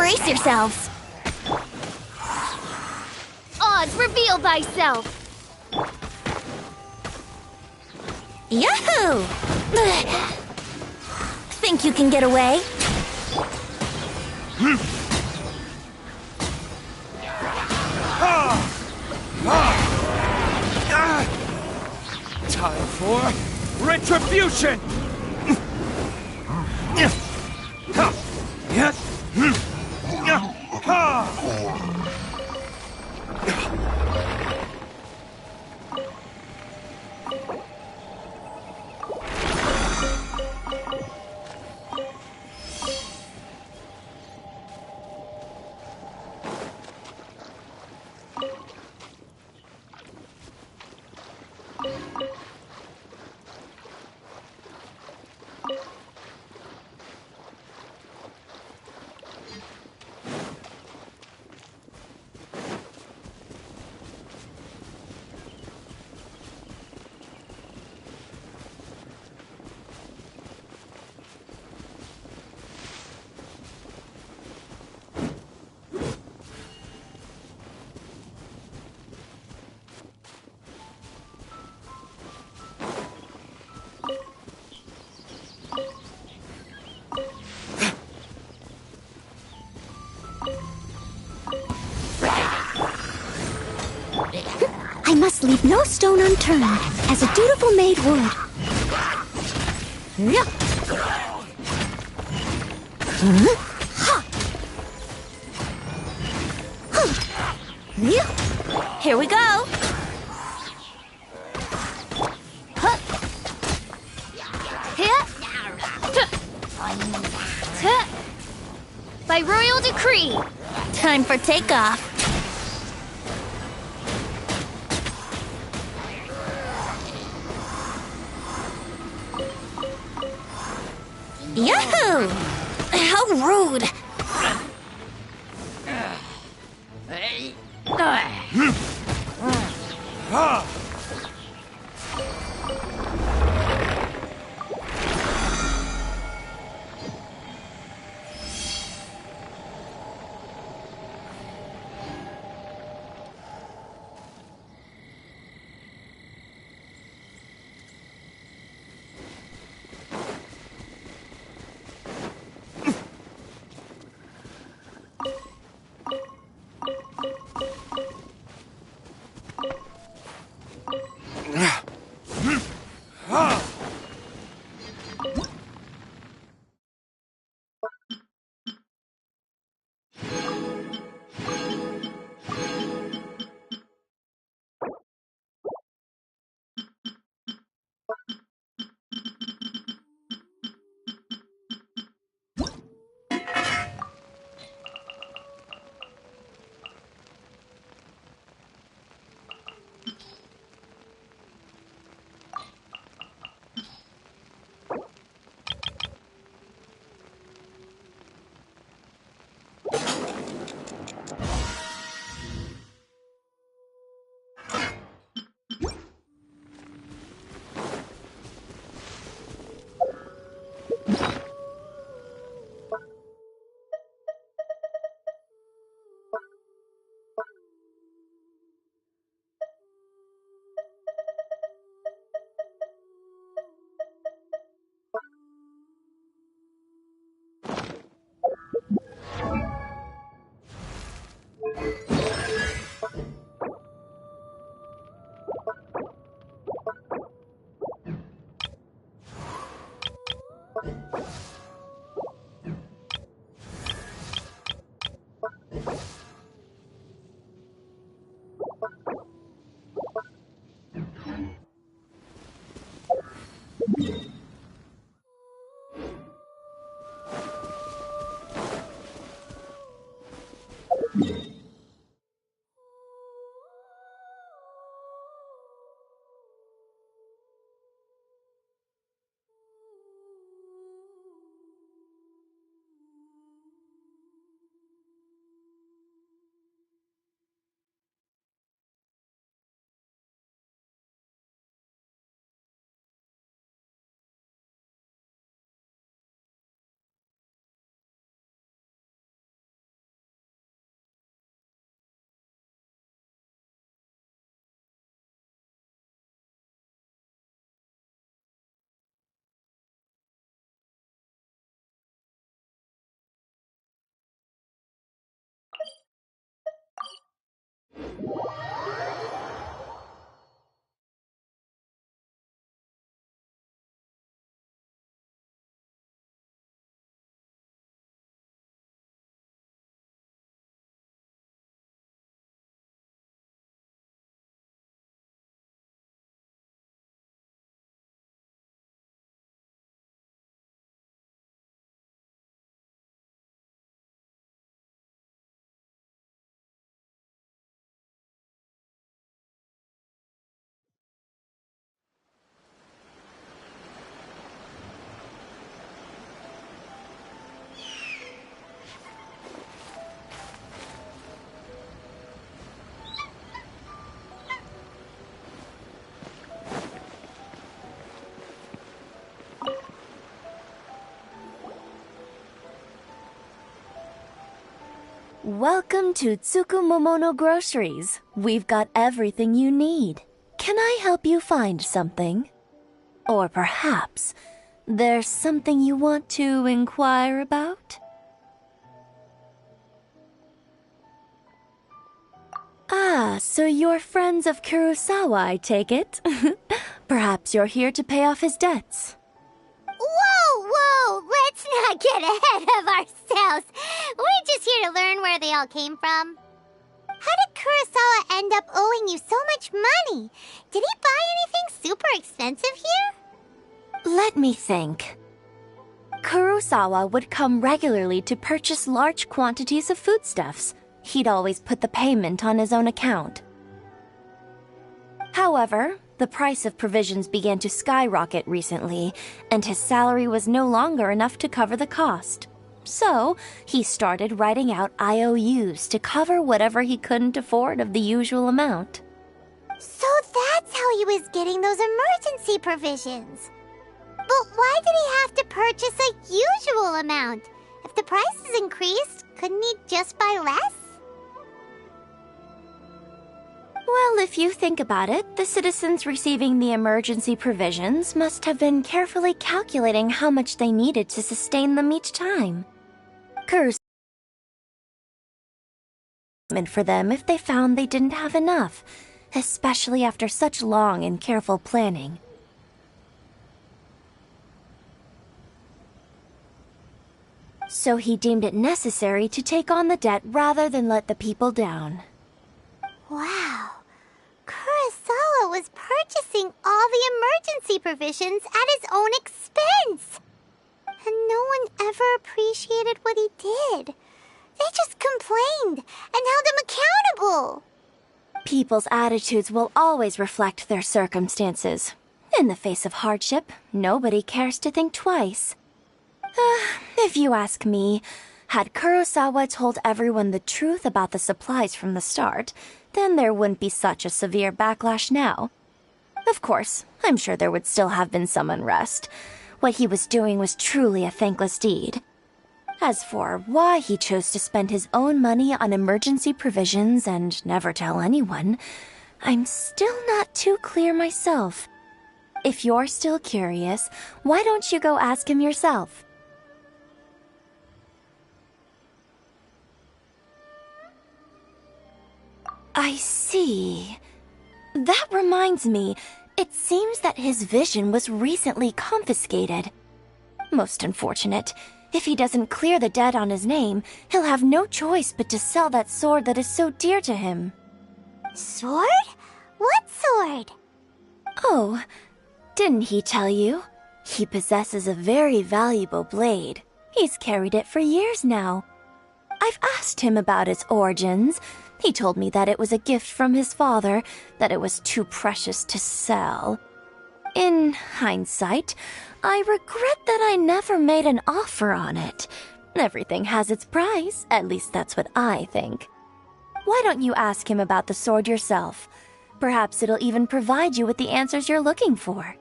Brace yourselves. Oz, reveal thyself! Yahoo! Think you can get away? Time for retribution! I must leave no stone unturned, as a dutiful maid would. Here we go. By royal decree! Time for takeoff. Yahoo! How rude! Welcome to Tsukumomono Groceries. We've got everything you need. Can I help you find something? Or perhaps there's something you want to inquire about? Ah, so you're friends of Kurosawa, I take it? Perhaps you're here to pay off his debts. Whoa! Let's not get ahead of ourselves. We're just here to learn where they all came from. How did Kurosawa end up owing you so much money? Did he buy anything super expensive here? Let me think. Kurosawa would come regularly to purchase large quantities of foodstuffs. He'd always put the payment on his own account. However, the price of provisions began to skyrocket recently, and his salary was no longer enough to cover the cost. So, he started writing out IOUs to cover whatever he couldn't afford of the usual amount. So that's how he was getting those emergency provisions. But why did he have to purchase a usual amount? If the prices increased, couldn't he just buy less? Well, if you think about it, the citizens receiving the emergency provisions must have been carefully calculating how much they needed to sustain them each time. Kurosawa for them if they found they didn't have enough, especially after such long and careful planning. So he deemed it necessary to take on the debt rather than let the people down. Wow. Kurosawa was purchasing all the emergency provisions at his own expense. And no one ever appreciated what he did. They just complained and held him accountable. People's attitudes will always reflect their circumstances. In the face of hardship, nobody cares to think twice. If you ask me, had Kurosawa told everyone the truth about the supplies from the start, then there wouldn't be such a severe backlash now. Of course, I'm sure there would still have been some unrest. What he was doing was truly a thankless deed. As for why he chose to spend his own money on emergency provisions and never tell anyone, I'm still not too clear myself. If you're still curious, why don't you go ask him yourself? I see. That reminds me, it seems that his vision was recently confiscated. Most unfortunate. If he doesn't clear the debt on his name, he'll have no choice but to sell that sword that is so dear to him. Sword? What sword? Oh, didn't he tell you? He possesses a very valuable blade. He's carried it for years now. I've asked him about its origins. He told me that it was a gift from his father, that it was too precious to sell. In hindsight, I regret that I never made an offer on it. Everything has its price, at least that's what I think. Why don't you ask him about the sword yourself? Perhaps it'll even provide you with the answers you're looking for.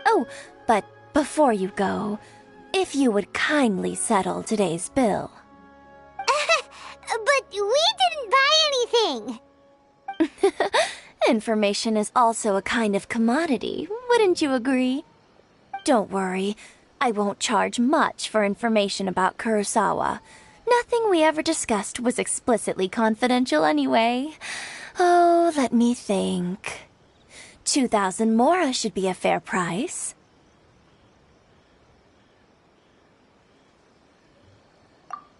Oh, but before you go, if you would kindly settle today's bill. But we didn't buy anything. Information is also a kind of commodity, wouldn't you agree? Don't worry, I won't charge much for information about Kurosawa. Nothing we ever discussed was explicitly confidential anyway. Oh, let me think. 2,000 mora should be a fair price.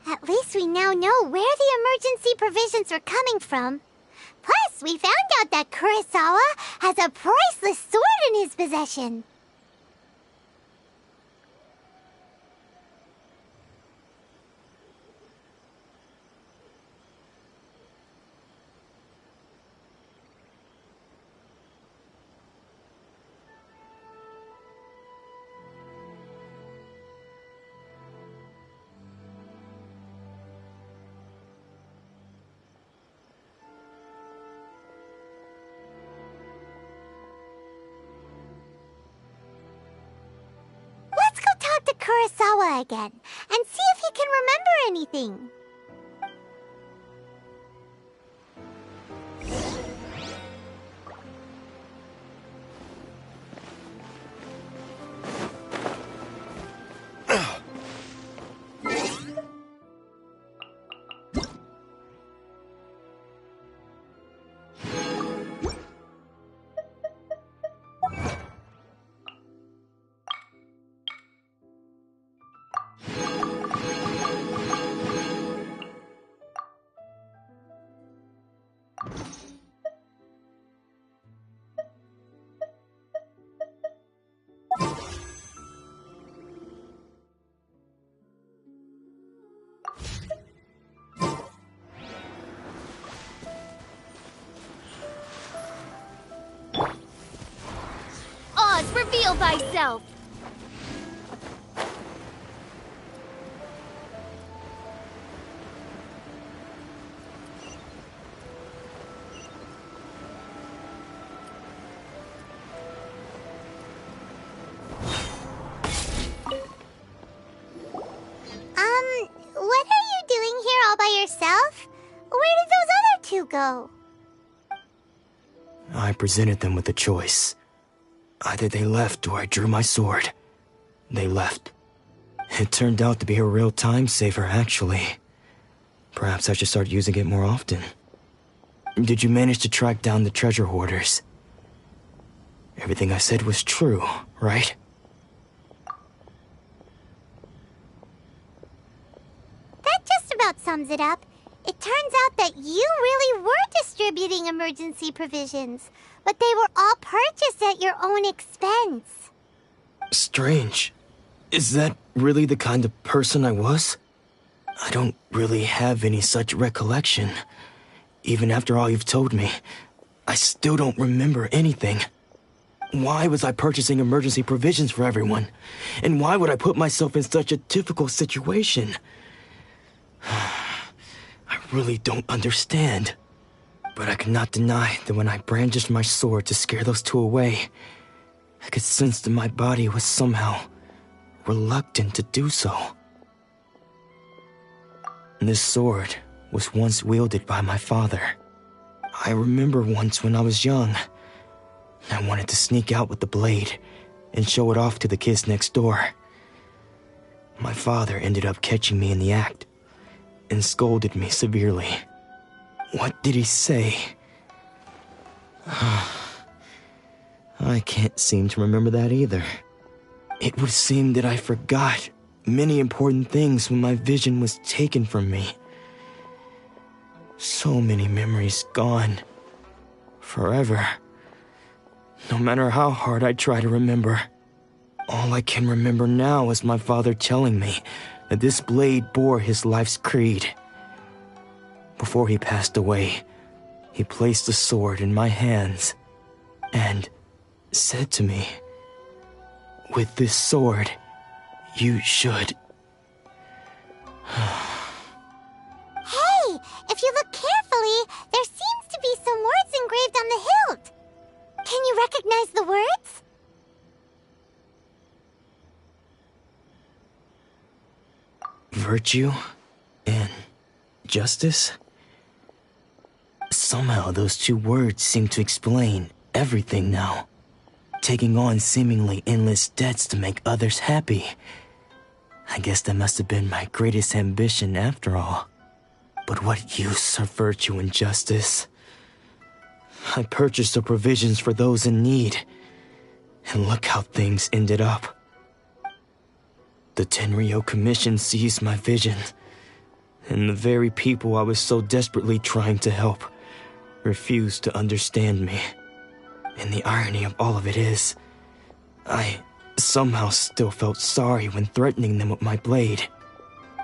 At least we now know where the emergency provisions are coming from. Plus, we found out that Kurosawa has a priceless sword in his possession. Let's go talk to Kurosawa again and see if he can remember anything. Oz, reveal thyself! What are you doing here all by yourself? Where did those other two go? I presented them with a choice. Either they left or I drew my sword. They left. It turned out to be a real time saver, actually. Perhaps I should start using it more often. Did you manage to track down the treasure hoarders? Everything I said was true, right? That just about sums it up. It turns out that you really were distributing emergency provisions, but they were all purchased at your own expense. Strange. Is that really the kind of person I was? I don't really have any such recollection. Even after all you've told me, I still don't remember anything. Why was I purchasing emergency provisions for everyone? And why would I put myself in such a difficult situation? I really don't understand. But I cannot deny that when I brandished my sword to scare those two away, I could sense that my body was somehow reluctant to do so. This sword was once wielded by my father. I remember once when I was young, I wanted to sneak out with the blade and show it off to the kids next door. My father ended up catching me in the act and scolded me severely. What did he say? I can't seem to remember that either. It would seem that I forgot many important things when my vision was taken from me. So many memories gone. Forever. No matter how hard I try to remember. All I can remember now is my father telling me that this blade bore his life's creed. Before he passed away, he placed the sword in my hands and said to me, "With this sword, you should..." Hey, if you look carefully, there seems to be some words engraved on the hilt. Can you recognize the words? Virtue and justice? Somehow those two words seem to explain everything now. Taking on seemingly endless debts to make others happy. I guess that must have been my greatest ambition after all. But what use of virtue and justice? I purchased the provisions for those in need, and look how things ended up. The Tenryo Commission seized my vision, and the very people I was so desperately trying to help refused to understand me. And the irony of all of it is, I somehow still felt sorry when threatening them with my blade.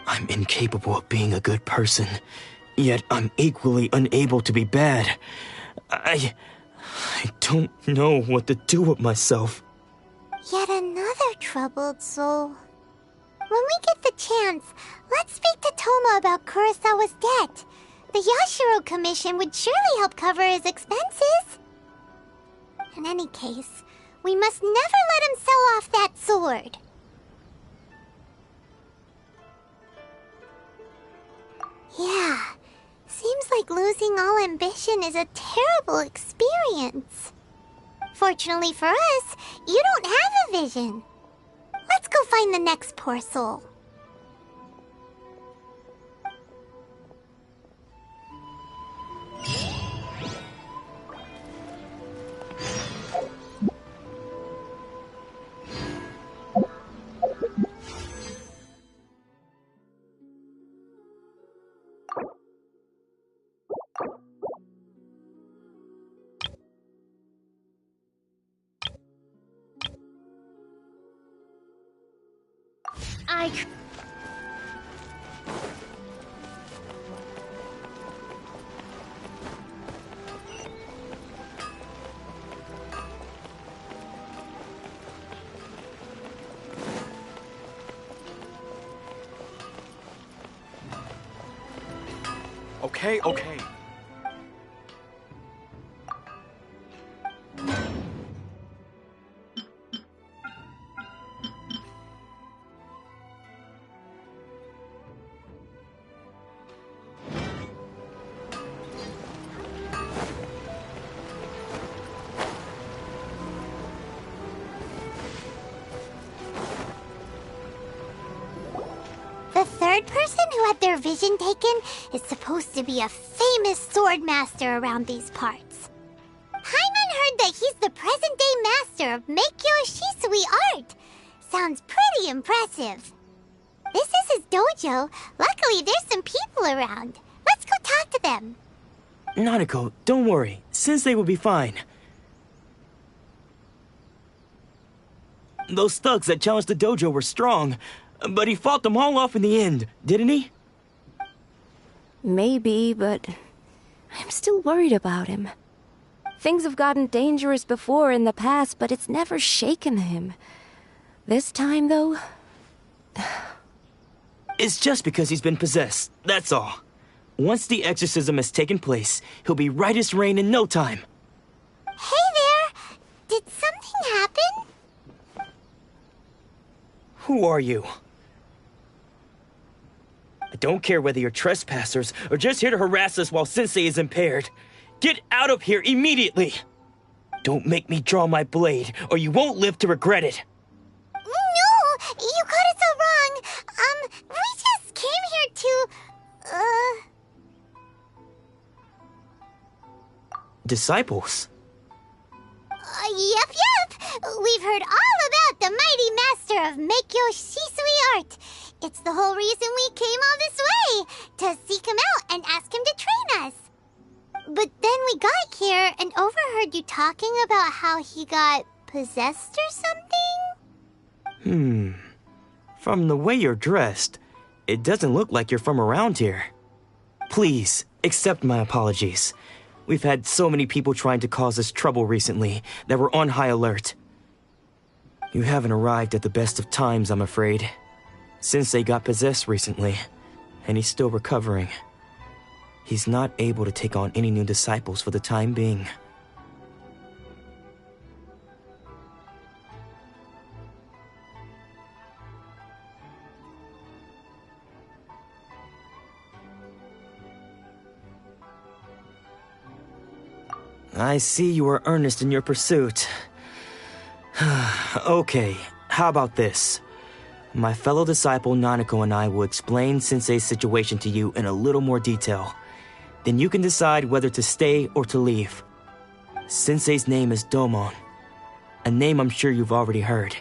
I'm incapable of being a good person, yet I'm equally unable to be bad. I don't know what to do with myself. Yet another troubled soul. When we get the chance, let's speak to Toma about Kurosawa's debt. The Yashiro Commission would surely help cover his expenses. In any case, we must never let him sell off that sword. Yeah, seems like losing all ambition is a terrible experience. Fortunately for us, you don't have a vision. Let's go find the next poor soul. Okay. The third person who had their vision taken is supposed to be a famous sword master around these parts. Paimon heard that he's the present-day master of Meikyo Shisui art. Sounds pretty impressive. This is his dojo. Luckily, there's some people around. Let's go talk to them. Nanako, don't worry. Sensei will be fine. Those thugs that challenged the dojo were strong, but he fought them all off in the end, didn't he? Maybe, but I'm still worried about him. Things have gotten dangerous before in the past, but it's never shaken him. This time, though... It's just because he's been possessed, that's all. Once the exorcism has taken place, he'll be right as rain in no time. Hey there! Did something happen? Who are you? I don't care whether you're trespassers or just here to harass us while Sensei is impaired. Get out of here immediately! Don't make me draw my blade, or you won't live to regret it. No! You got it so wrong! We just came here to... Disciples? Yep. We've heard all about the mighty master of Meikyo Shisui art. It's the whole reason we came all this way, to seek him out and ask him to train us. But then we got here and overheard you talking about how he got possessed or something? From the way you're dressed, it doesn't look like you're from around here. Please, accept my apologies. We've had so many people trying to cause us trouble recently that we're on high alert. You haven't arrived at the best of times, I'm afraid. Sensei got possessed recently, and he's still recovering. He's not able to take on any new disciples for the time being. I see you are earnest in your pursuit. Okay, how about this? My fellow disciple Nanako and I will explain Sensei's situation to you in a little more detail. Then you can decide whether to stay or to leave. Sensei's name is Domon, a name I'm sure you've already heard.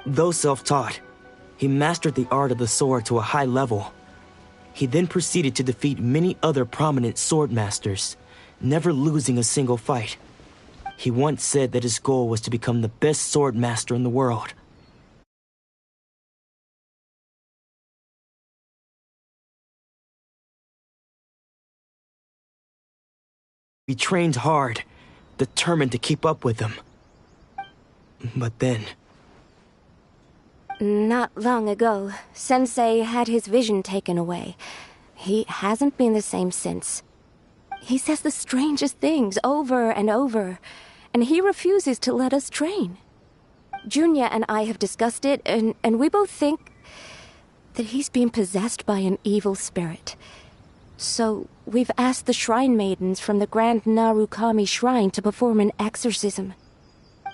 Though self-taught, he mastered the art of the sword to a high level. He then proceeded to defeat many other prominent sword masters, never losing a single fight. He once said that his goal was to become the best sword master in the world. He trained hard, determined to keep up with him. But then... Not long ago, Sensei had his vision taken away. He hasn't been the same since. He says the strangest things over and over, and he refuses to let us train. Junya and I have discussed it, and we both think that he's being possessed by an evil spirit. So we've asked the shrine maidens from the Grand Narukami Shrine to perform an exorcism.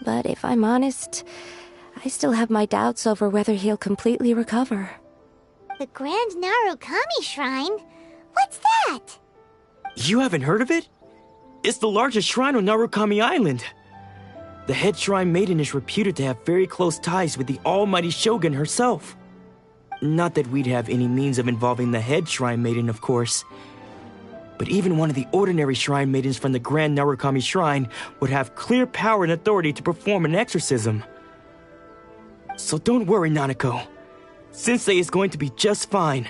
But if I'm honest, I still have my doubts over whether he'll completely recover. The Grand Narukami Shrine? What's that? You haven't heard of it? It's the largest shrine on Narukami Island. The head shrine maiden is reputed to have very close ties with the almighty Shogun herself. Not that we'd have any means of involving the head shrine maiden, of course. But even one of the ordinary shrine maidens from the Grand Narukami Shrine would have clear power and authority to perform an exorcism. So don't worry, Nanako. Sensei is going to be just fine.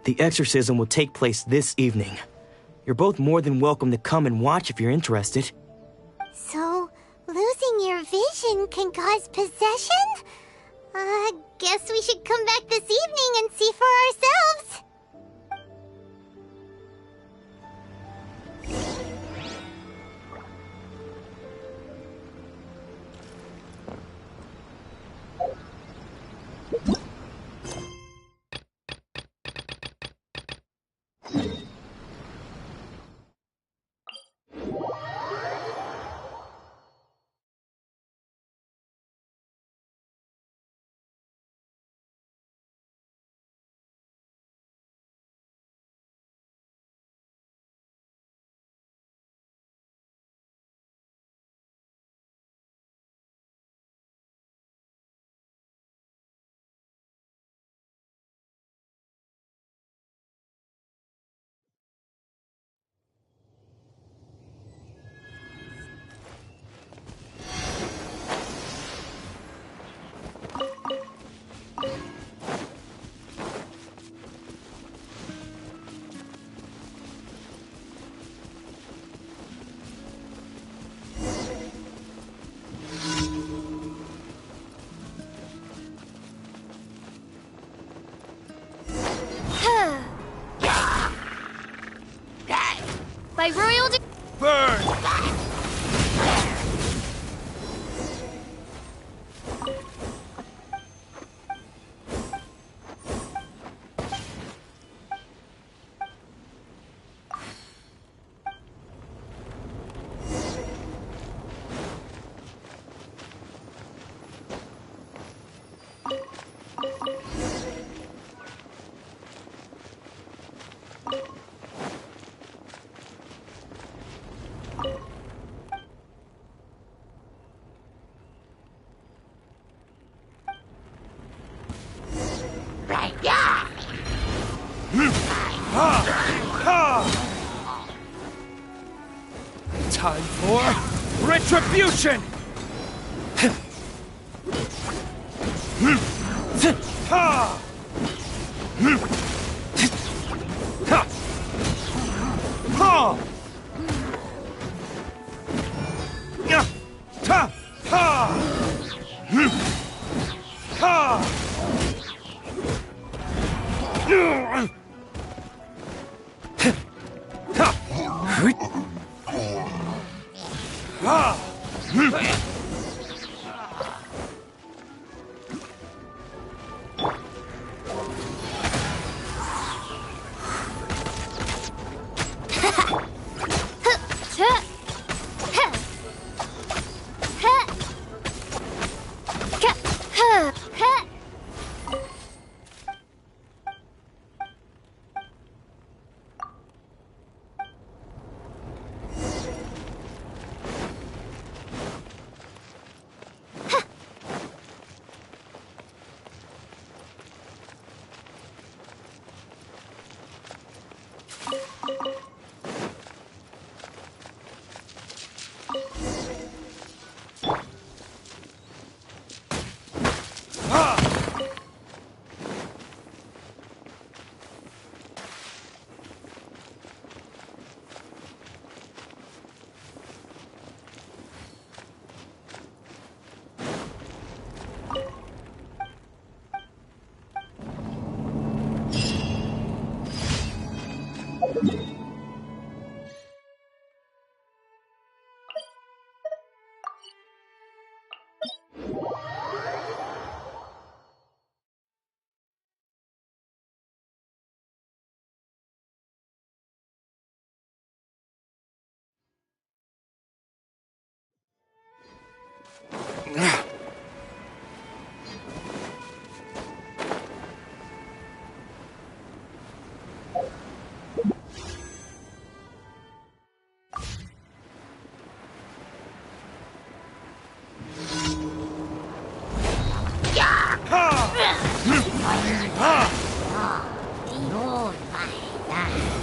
The exorcism will take place this evening. You're both more than welcome to come and watch if you're interested. So, losing your vision can cause possession? Guess we should come back this evening and see for ourselves. By royal Burn! Time for retribution!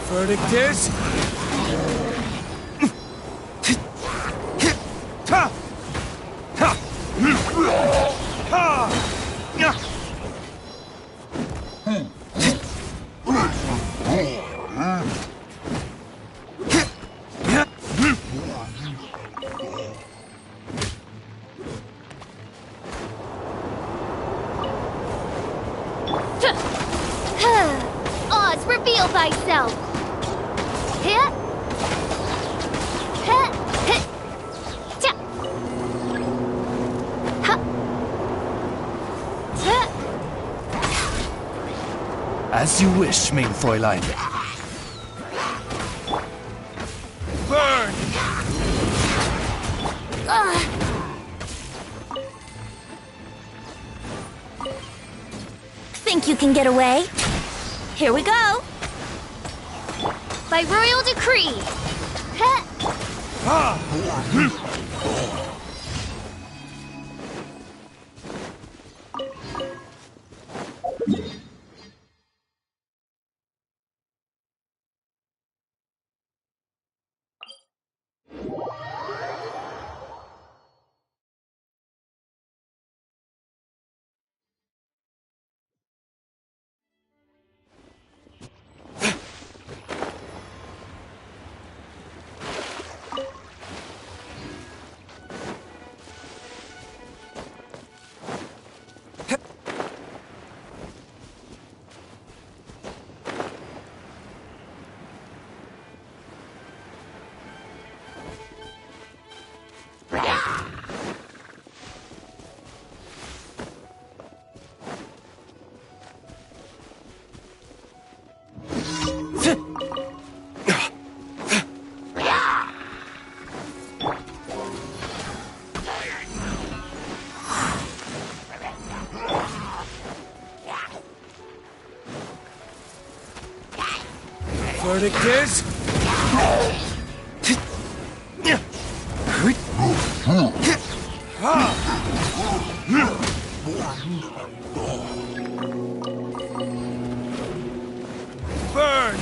Verdict is... Oz, reveal thyself! Hit! Hit! Hit! Ta! Ha! Ta! As you wish, mein Fräulein. Burn! Think you can get away? Here we go! By royal decree! Hit! Verdict is... Burn!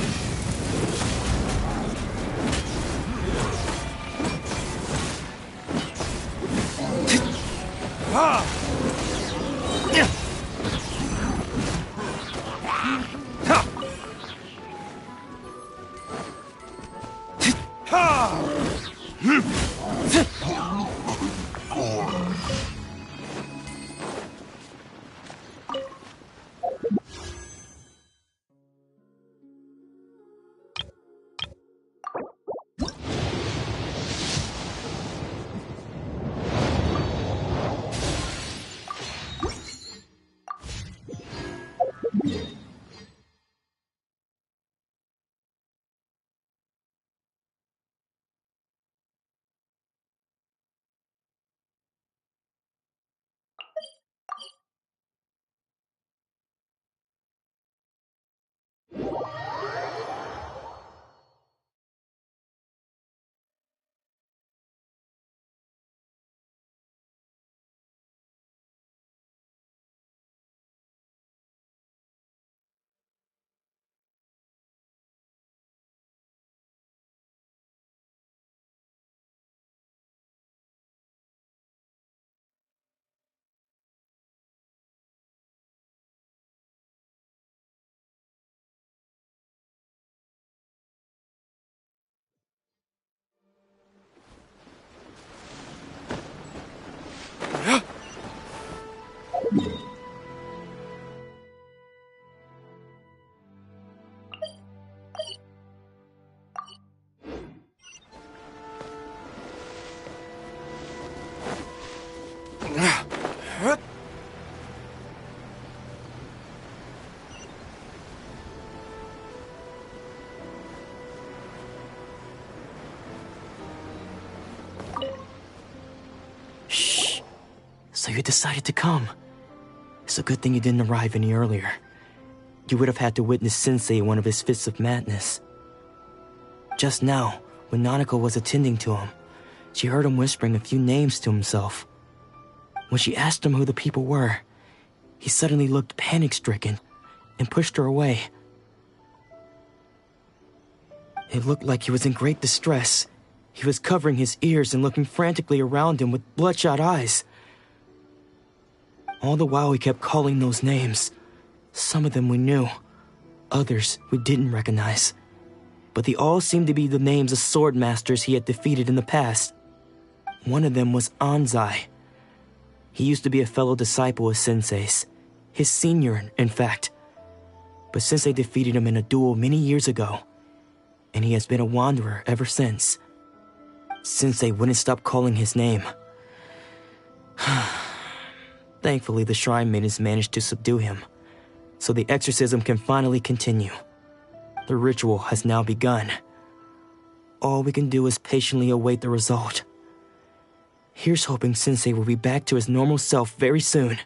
you decided to come. It's a good thing you didn't arrive any earlier. You would have had to witness Sensei in one of his fits of madness. Just now, when Nanako was attending to him, she heard him whispering a few names to himself. When she asked him who the people were, he suddenly looked panic-stricken and pushed her away. It looked like he was in great distress. He was covering his ears and looking frantically around him with bloodshot eyes. All the while he kept calling those names. Some of them we knew, others we didn't recognize. But they all seemed to be the names of sword masters he had defeated in the past. One of them was Anzai. He used to be a fellow disciple of Sensei's, his senior, in fact. But Sensei defeated him in a duel many years ago, and he has been a wanderer ever since. Sensei wouldn't stop calling his name. Thankfully, the shrine maidens managed to subdue him, so the exorcism can finally continue. The ritual has now begun. All we can do is patiently await the result. Here's hoping Sensei will be back to his normal self very soon.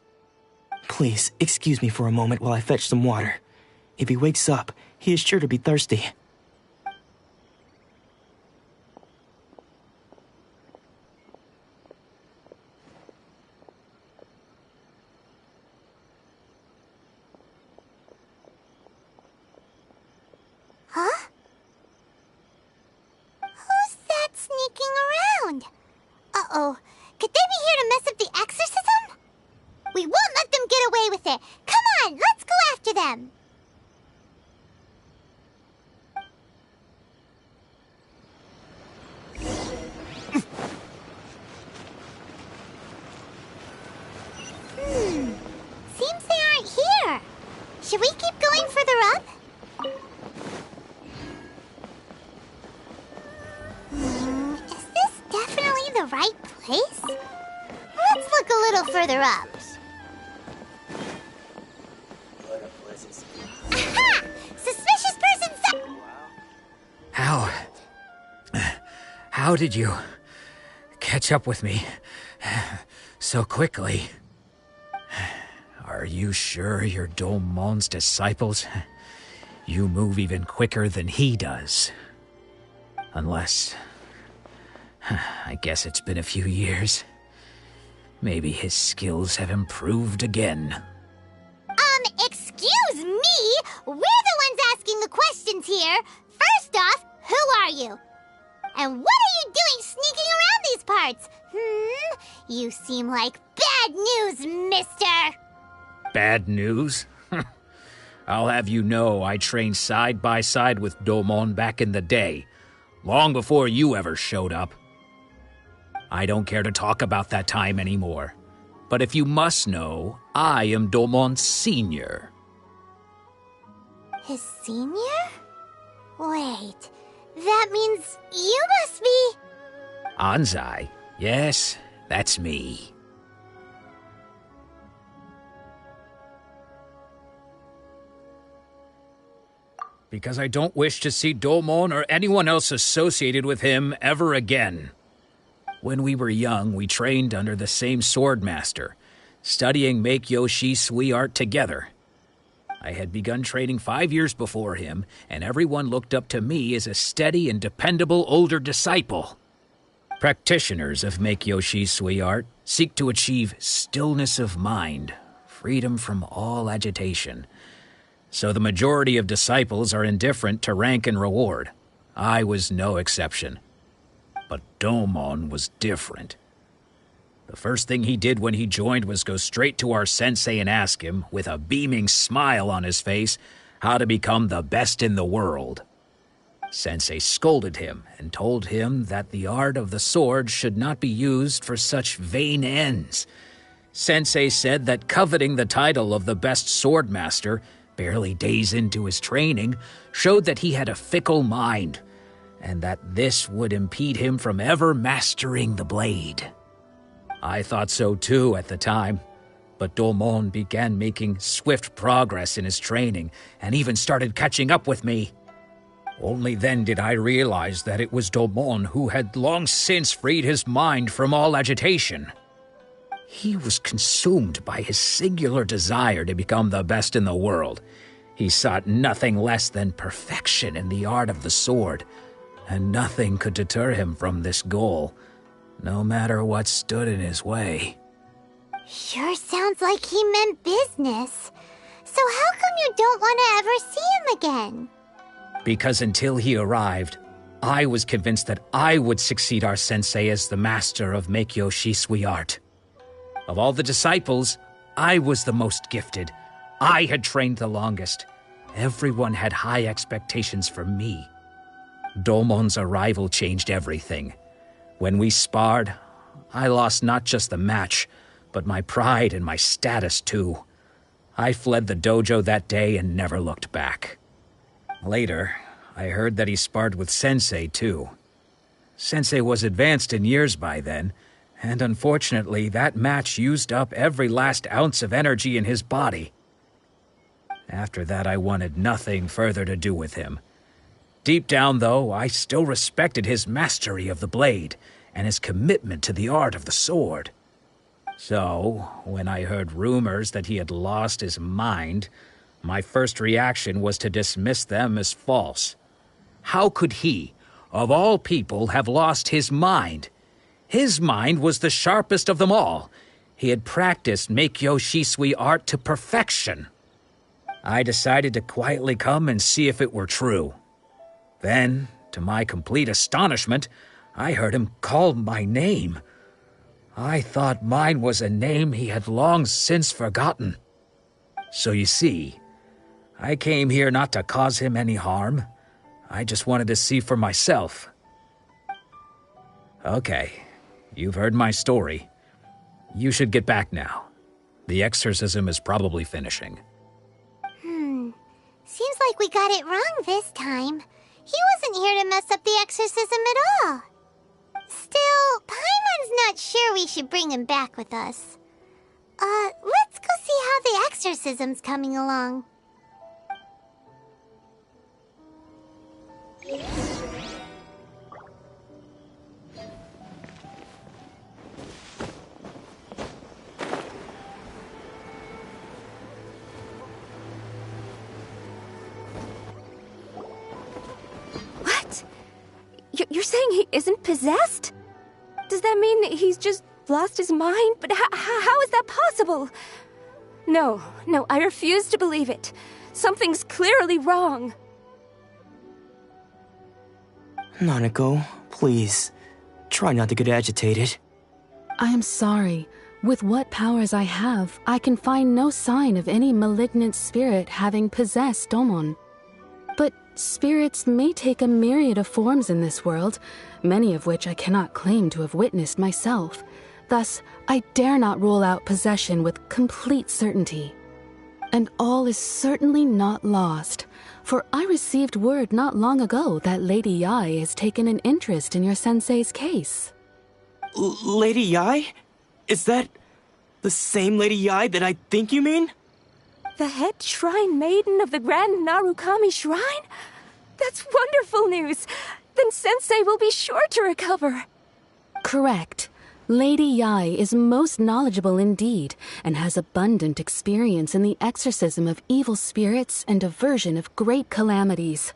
Please, excuse me for a moment while I fetch some water. If he wakes up, he is sure to be thirsty. Huh? Who's that sneaking around? Uh-oh. Could they be here to mess up the exorcism? We won't let them get away with it. Come on, let's go after them. Seems they aren't here. Should we keep going further up? Is this definitely the right place? Let's look a little further up. Aha! Suspicious person How did you catch up with me so quickly? Are you sure you're Domon's disciples? You move even quicker than he does. Unless... I guess it's been a few years. Maybe his skills have improved again. Excuse me? We're the ones asking the questions here. First off, who are you? And what are you doing sneaking around these parts? You seem like bad news, mister. Bad news? I'll have you know I trained side by side with Domon back in the day, long before you ever showed up. I don't care to talk about that time anymore. But if you must know, I am Domon's senior. His senior? Wait, that means you must be... Anzai? Yes, that's me. Because I don't wish to see Domon or anyone else associated with him ever again. When we were young, we trained under the same sword master, studying Make-Yoshi Sui art together. I had begun training 5 years before him, and everyone looked up to me as a steady and dependable older disciple. Practitioners of Make-Yoshi Sui art seek to achieve stillness of mind, freedom from all agitation. So the majority of disciples are indifferent to rank and reward. I was no exception. But Domon was different. The first thing he did when he joined was go straight to our sensei and ask him, with a beaming smile on his face, how to become the best in the world. Sensei scolded him and told him that the art of the sword should not be used for such vain ends. Sensei said that coveting the title of the best sword master, barely days into his training, showed that he had a fickle mind, and that this would impede him from ever mastering the blade. I thought so too at the time, but Domon began making swift progress in his training and even started catching up with me. Only then did I realize that it was Domon who had long since freed his mind from all agitation. He was consumed by his singular desire to become the best in the world. He sought nothing less than perfection in the art of the sword, and nothing could deter him from this goal, no matter what stood in his way. Sure sounds like he meant business. So how come you don't want to ever see him again? Because until he arrived, I was convinced that I would succeed our sensei as the master of Meikyo Shisui art. Of all the disciples, I was the most gifted. I had trained the longest. Everyone had high expectations for me. Domon's arrival changed everything. When we sparred, I lost not just the match, but my pride and my status too. I fled the dojo that day and never looked back. Later, I heard that he sparred with Sensei too. Sensei was advanced in years by then, and unfortunately that match used up every last ounce of energy in his body. After that, I wanted nothing further to do with him. Deep down, though, I still respected his mastery of the blade and his commitment to the art of the sword. So, when I heard rumors that he had lost his mind, my first reaction was to dismiss them as false. How could he, of all people, have lost his mind? His mind was the sharpest of them all. He had practiced Meikyo Shisui art to perfection. I decided to quietly come and see if it were true. Then, to my complete astonishment, I heard him call my name. I thought mine was a name he had long since forgotten. So you see, I came here not to cause him any harm. I just wanted to see for myself. Okay, you've heard my story. You should get back now. The exorcism is probably finishing. Seems like we got it wrong this time. He wasn't here to mess up the exorcism at all. Still, Paimon's not sure we should bring him back with us. Let's go see how the exorcism's coming along. What? You're saying he isn't possessed? Does that mean he's just lost his mind? But how is that possible? No, I refuse to believe it. Something's clearly wrong. Nanako, please, try not to get agitated. I am sorry. With what powers I have, I can find no sign of any malignant spirit having possessed Domon. But spirits may take a myriad of forms in this world, many of which I cannot claim to have witnessed myself. Thus, I dare not rule out possession with complete certainty. And all is certainly not lost, for I received word not long ago that Lady Yae has taken an interest in your sensei's case. Lady Yae? Is that the same Lady Yae that I think you mean? The head shrine maiden of the Grand Narukami Shrine? That's wonderful news! Then Sensei will be sure to recover. Correct. Lady Yae is most knowledgeable indeed, and has abundant experience in the exorcism of evil spirits and aversion of great calamities.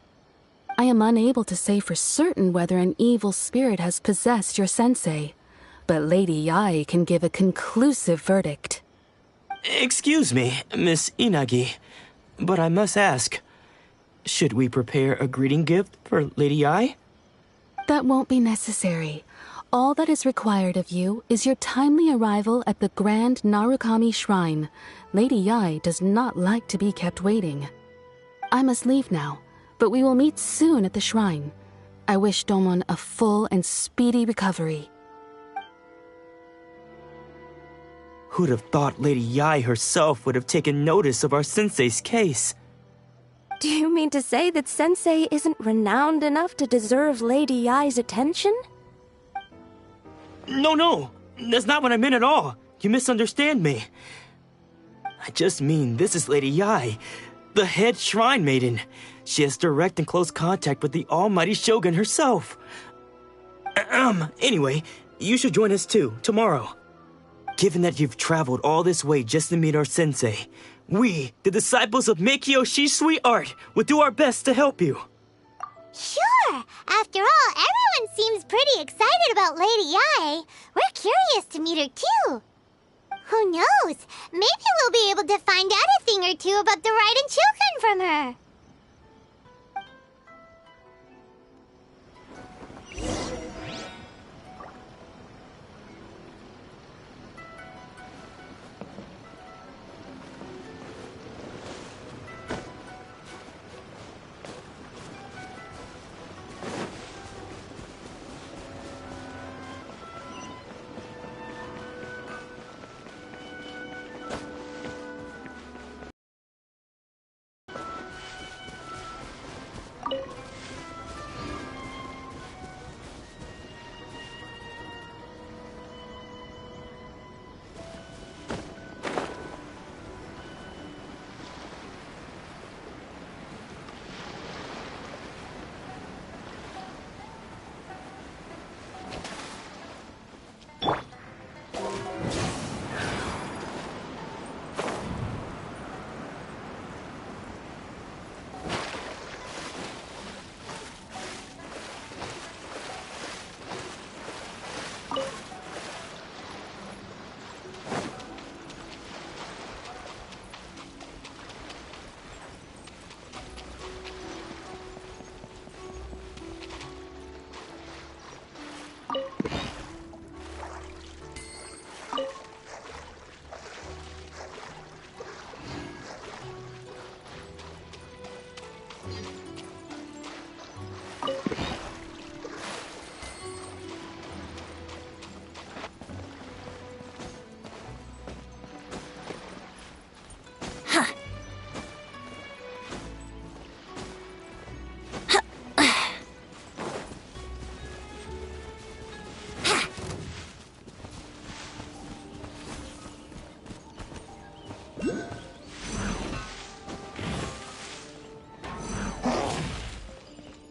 I am unable to say for certain whether an evil spirit has possessed your sensei, but Lady Yae can give a conclusive verdict. Excuse me, Miss Inagi, but I must ask, should we prepare a greeting gift for Lady Yae? That won't be necessary. All that is required of you is your timely arrival at the Grand Narukami Shrine. Lady Yae does not like to be kept waiting. I must leave now, but we will meet soon at the shrine. I wish Domon a full and speedy recovery. Who'd have thought Lady Yae herself would have taken notice of our sensei's case? Do you mean to say that Sensei isn't renowned enough to deserve Lady Yae's attention? No, that's not what I meant at all. You misunderstand me. I just mean this is Lady Yae, the head shrine maiden. She has direct and close contact with the almighty Shogun herself. Anyway, you should join us too, tomorrow. Given that you've traveled all this way just to meet our sensei, we, the disciples of Meikyo Shisui Art, will do our best to help you. Sure! After all, everyone seems pretty excited about Lady Yae. We're curious to meet her too. Who knows? Maybe we'll be able to find out a thing or two about the Raiden children from her.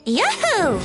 Yahoo!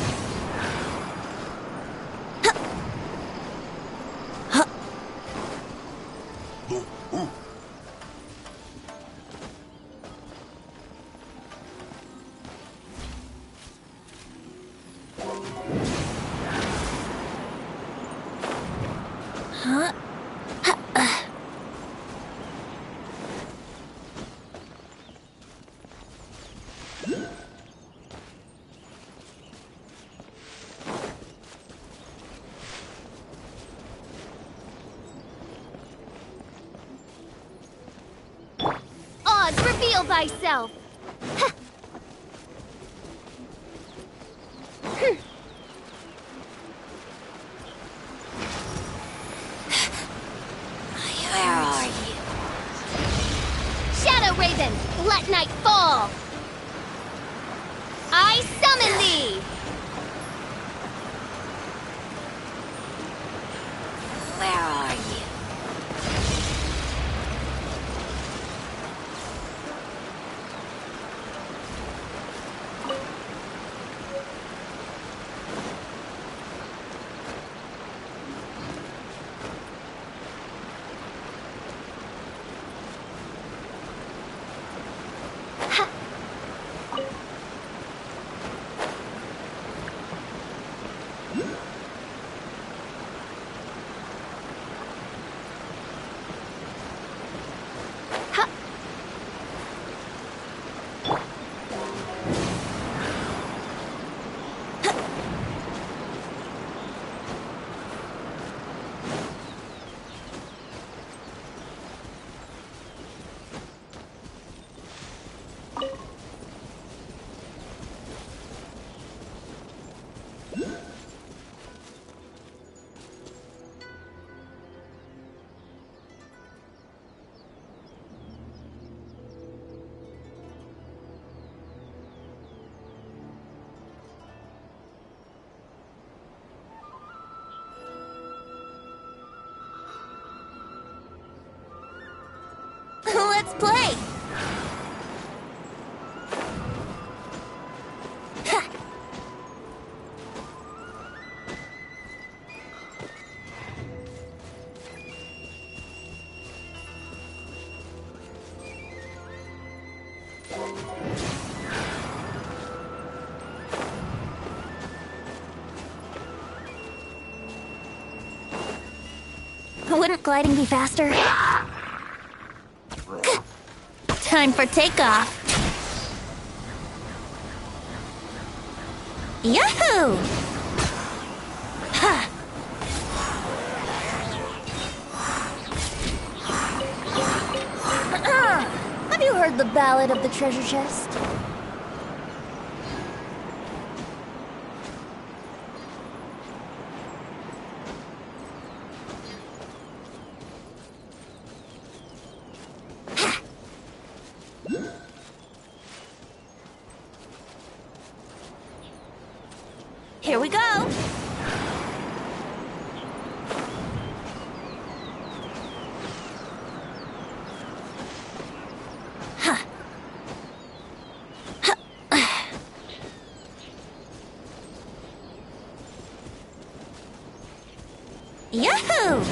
Oz, reveal thyself! Where are you? Shadow Raven, let night fall! I summon thee! Where are you? Let's play! gliding be faster? Time for takeoff. Yahoo! Ha! Have you heard the ballad of the treasure chest? Here we go! Yahoo!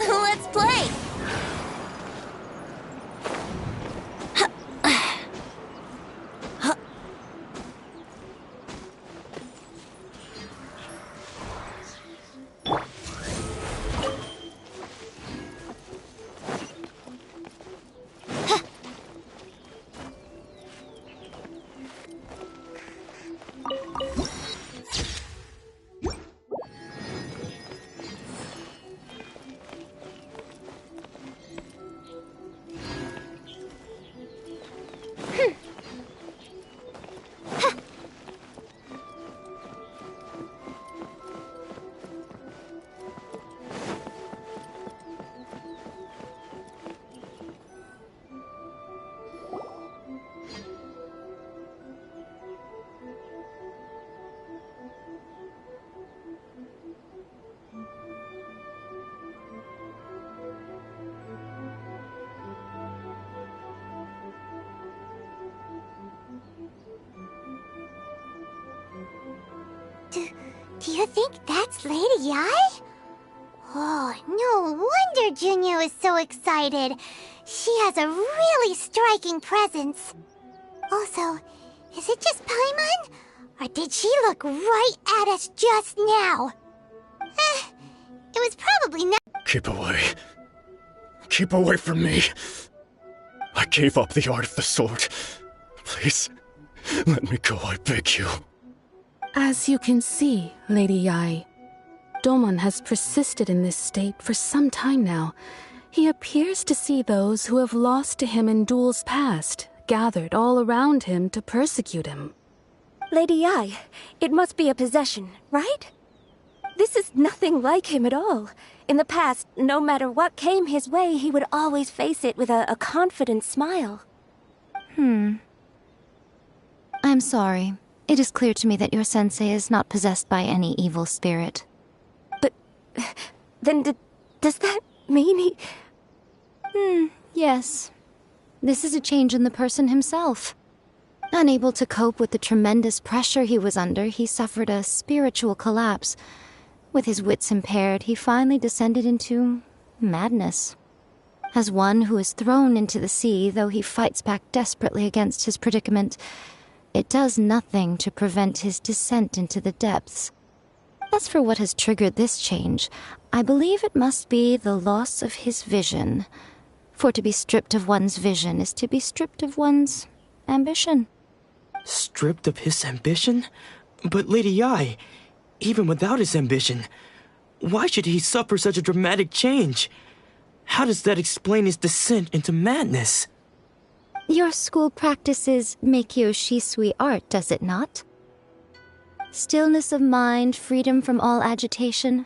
Let's play! Do you think that's Lady Yae? Oh, no wonder Junya was so excited. She has a really striking presence. Also, is it just Paimon? Or did she look right at us just now? It was probably not. Keep away. Keep away from me. I gave up the art of the sword. Please, let me go, I beg you. As you can see, Lady Yae, Domon has persisted in this state for some time now. He appears to see those who have lost to him in duels past, gathered all around him to persecute him. Lady Yae, it must be a possession, right? This is nothing like him at all. In the past, no matter what came his way, he would always face it with a confident smile. I'm sorry. It is clear to me that your sensei is not possessed by any evil spirit. But then does that mean he... Yes. This is a change in the person himself. Unable to cope with the tremendous pressure he was under, he suffered a spiritual collapse. With his wits impaired, he finally descended into madness. As one who is thrown into the sea, though he fights back desperately against his predicament, it does nothing to prevent his descent into the depths. As for what has triggered this change, I believe it must be the loss of his vision. For to be stripped of one's vision is to be stripped of one's ambition. Stripped of his ambition? But Lady Yae, even without his ambition, why should he suffer such a dramatic change? How does that explain his descent into madness? Your school practices Meikyo Shisui art, does it not? Stillness of mind, freedom from all agitation.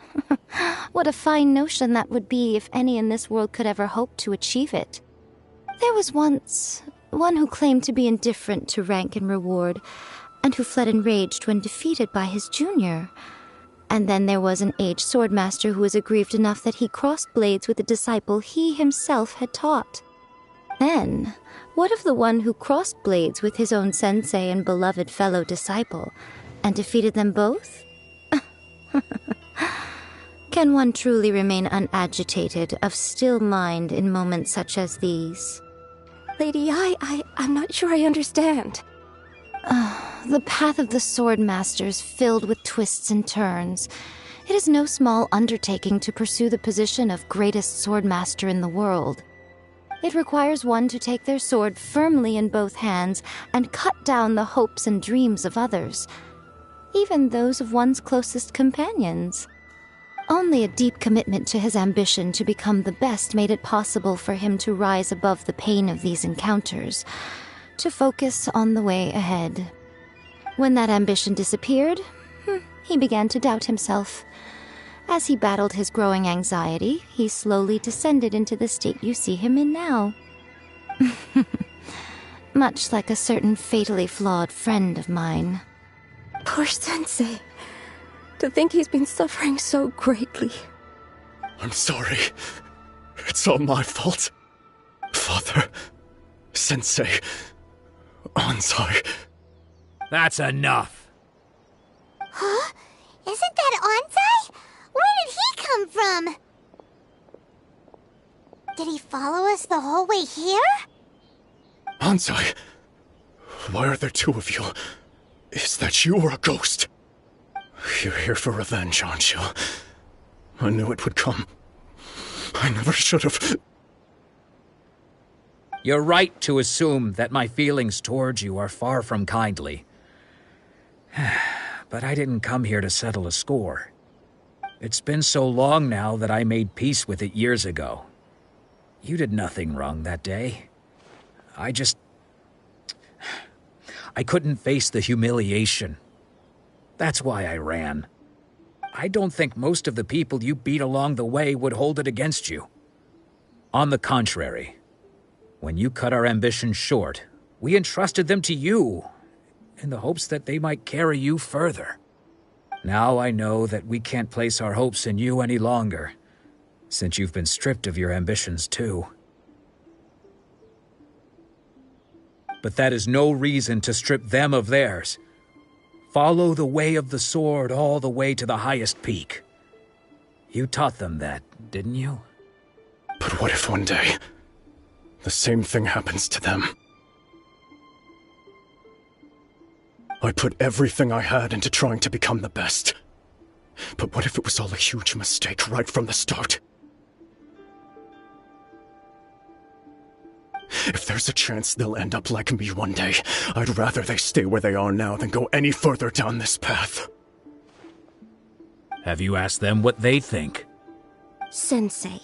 What a fine notion that would be if any in this world could ever hope to achieve it. There was once one who claimed to be indifferent to rank and reward, and who fled enraged when defeated by his junior. And then there was an aged swordmaster who was aggrieved enough that he crossed blades with a disciple he himself had taught. Then, what of the one who crossed blades with his own sensei and beloved fellow disciple? and defeated them both? Can one truly remain unagitated, of still mind in moments such as these? Lady, I'm not sure I understand. The path of the Swordmaster is filled with twists and turns. It is no small undertaking to pursue the position of greatest Swordmaster in the world. It requires one to take their sword firmly in both hands and cut down the hopes and dreams of others, even those of one's closest companions. Only a deep commitment to his ambition to become the best made it possible for him to rise above the pain of these encounters, to focus on the way ahead. When that ambition disappeared, he began to doubt himself. As he battled his growing anxiety, he slowly descended into the state you see him in now. Much like a certain fatally flawed friend of mine. Poor Sensei. To think he's been suffering so greatly. I'm sorry. It's all my fault. Father, Sensei, Anzai. That's enough. Huh? Isn't that Anzai? Where did he come from? Did he follow us the whole way here? Anzai, why are there two of you? Is that you or a ghost? You're here for revenge, aren't you? I knew it would come. I never should have. You're right to assume that my feelings towards you are far from kindly. But I didn't come here to settle a score. It's been so long now that I made peace with it years ago. You did nothing wrong that day. I couldn't face the humiliation. That's why I ran. I don't think most of the people you beat along the way would hold it against you. On the contrary, when you cut our ambitions short, we entrusted them to you, in the hopes that they might carry you further. Now I know that we can't place our hopes in you any longer, since you've been stripped of your ambitions too. But that is no reason to strip them of theirs. Follow the way of the sword all the way to the highest peak. You taught them that, didn't you? But what if one day, the same thing happens to them? I put everything I had into trying to become the best. But what if it was all a huge mistake right from the start? If there's a chance they'll end up like me one day, I'd rather they stay where they are now than go any further down this path. Have you asked them what they think? Sensei,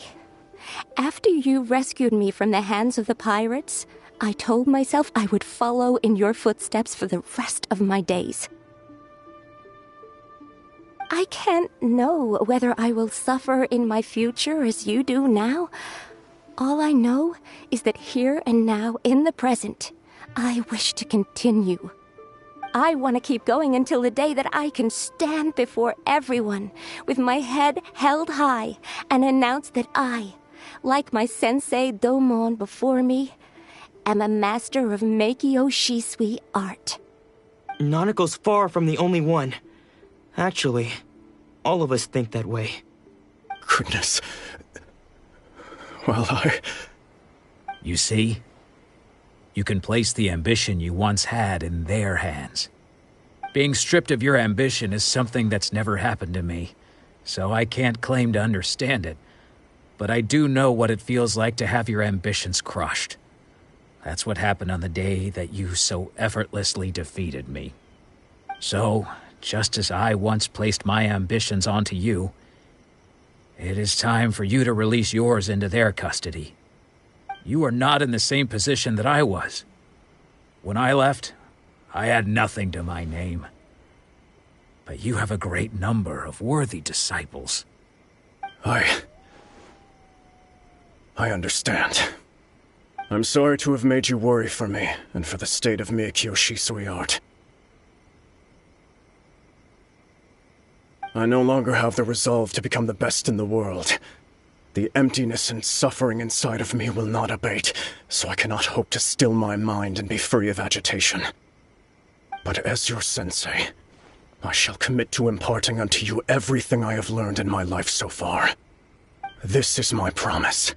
after you rescued me from the hands of the pirates, I told myself I would follow in your footsteps for the rest of my days. I can't know whether I will suffer in my future as you do now. All I know is that here and now, in the present, I wish to continue. I want to keep going until the day that I can stand before everyone with my head held high and announce that I, like my sensei Domon before me, am a master of Meikyo Shisui art. Nanako's far from the only one. Actually, all of us think that way. Goodness. Well, You see? You can place the ambition you once had in their hands. Being stripped of your ambition is something that's never happened to me, so I can't claim to understand it. But I do know what it feels like to have your ambitions crushed. That's what happened on the day that you so effortlessly defeated me. So, just as I once placed my ambitions onto you, it is time for you to release yours into their custody. You are not in the same position that I was. When I left, I had nothing to my name. But you have a great number of worthy disciples. I understand. I'm sorry to have made you worry for me, and for the state of Meikyo Shisui art. I no longer have the resolve to become the best in the world. The emptiness and suffering inside of me will not abate, so I cannot hope to still my mind and be free of agitation. But as your sensei, I shall commit to imparting unto you everything I have learned in my life so far. This is my promise.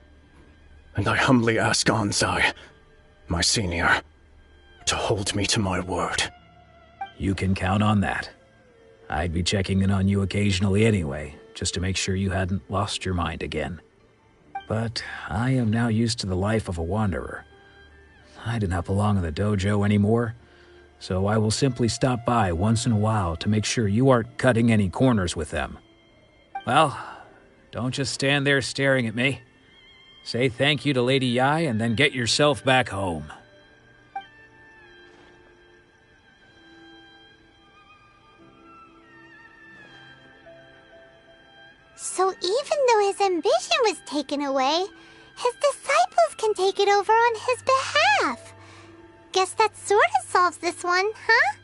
And I humbly ask Anzai, my senior, to hold me to my word. You can count on that. I'd be checking in on you occasionally anyway, just to make sure you hadn't lost your mind again. But I am now used to the life of a wanderer. I do not belong in the dojo anymore, so I will simply stop by once in a while to make sure you aren't cutting any corners with them. Well, don't just stand there staring at me. Say thank you to Lady Yae and then get yourself back home. So even though his ambition was taken away, his disciples can take it over on his behalf. Guess that sort of solves this one, huh?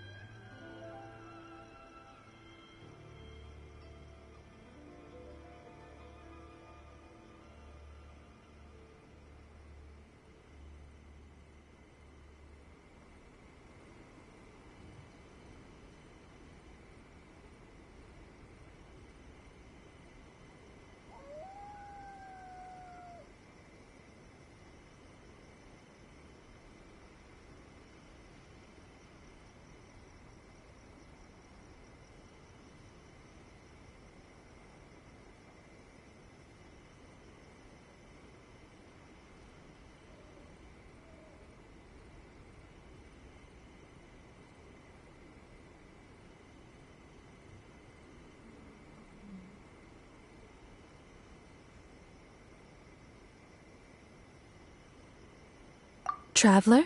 Traveler,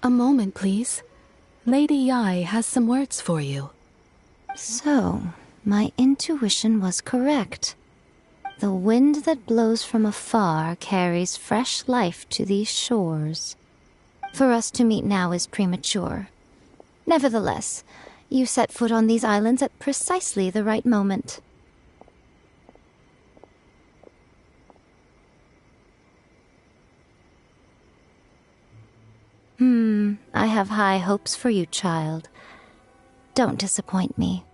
a moment, please. Lady Yae has some words for you. So, my intuition was correct. The wind that blows from afar carries fresh life to these shores. For us to meet now is premature. Nevertheless, you set foot on these islands at precisely the right moment. I have high hopes for you, child. Don't disappoint me.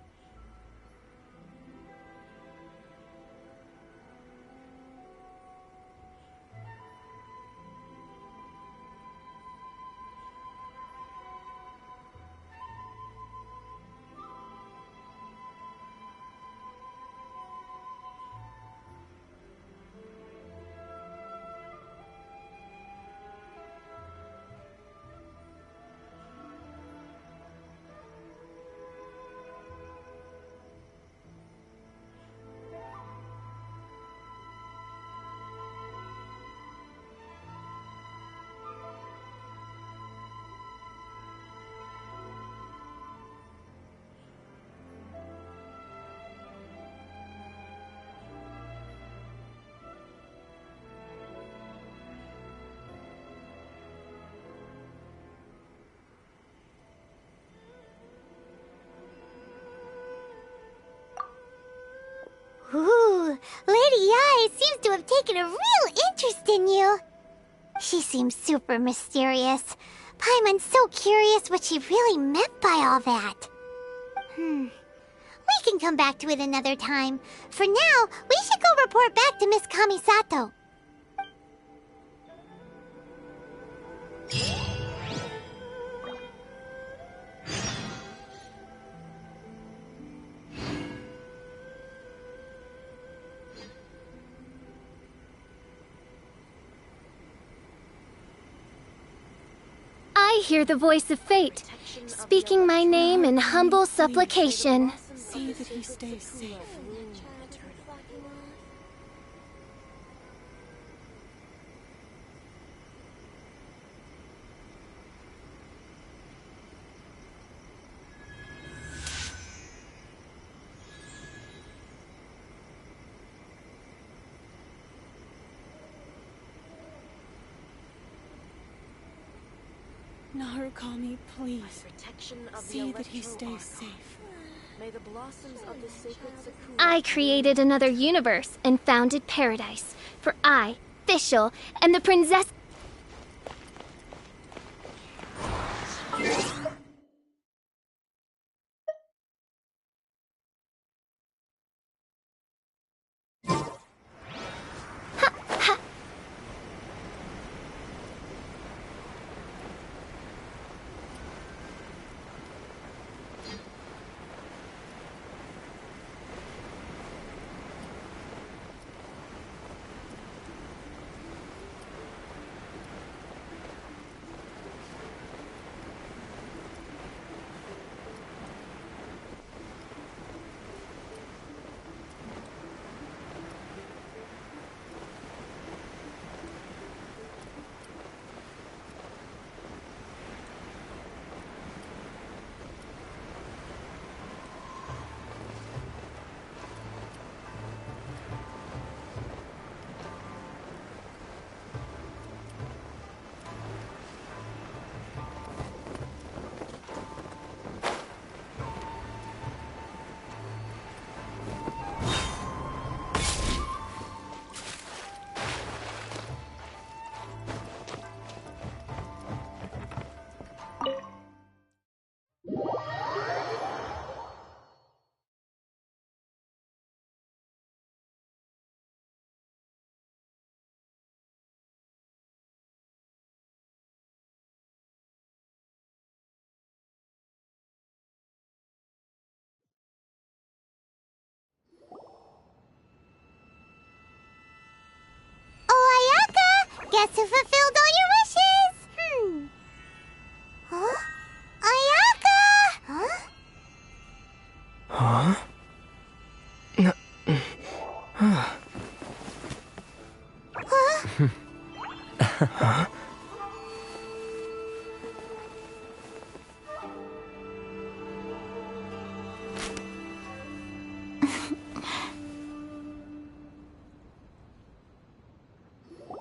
Ooh, Lady Yae seems to have taken a real interest in you. She seems super mysterious. Paimon's so curious what she really meant by all that. We can come back to it another time. For now, we should go report back to Miss Kamisato. I hear the voice of fate, speaking my name in humble supplication. See that he stays safe. Narukami, please. See that he stays safe. May the blossoms of the sacred Sakura... I created another universe and founded paradise. For I, Fischl, am the princess... Guess who fulfilled all your wishes? Huh? Ayaka! Huh? Huh? Huh?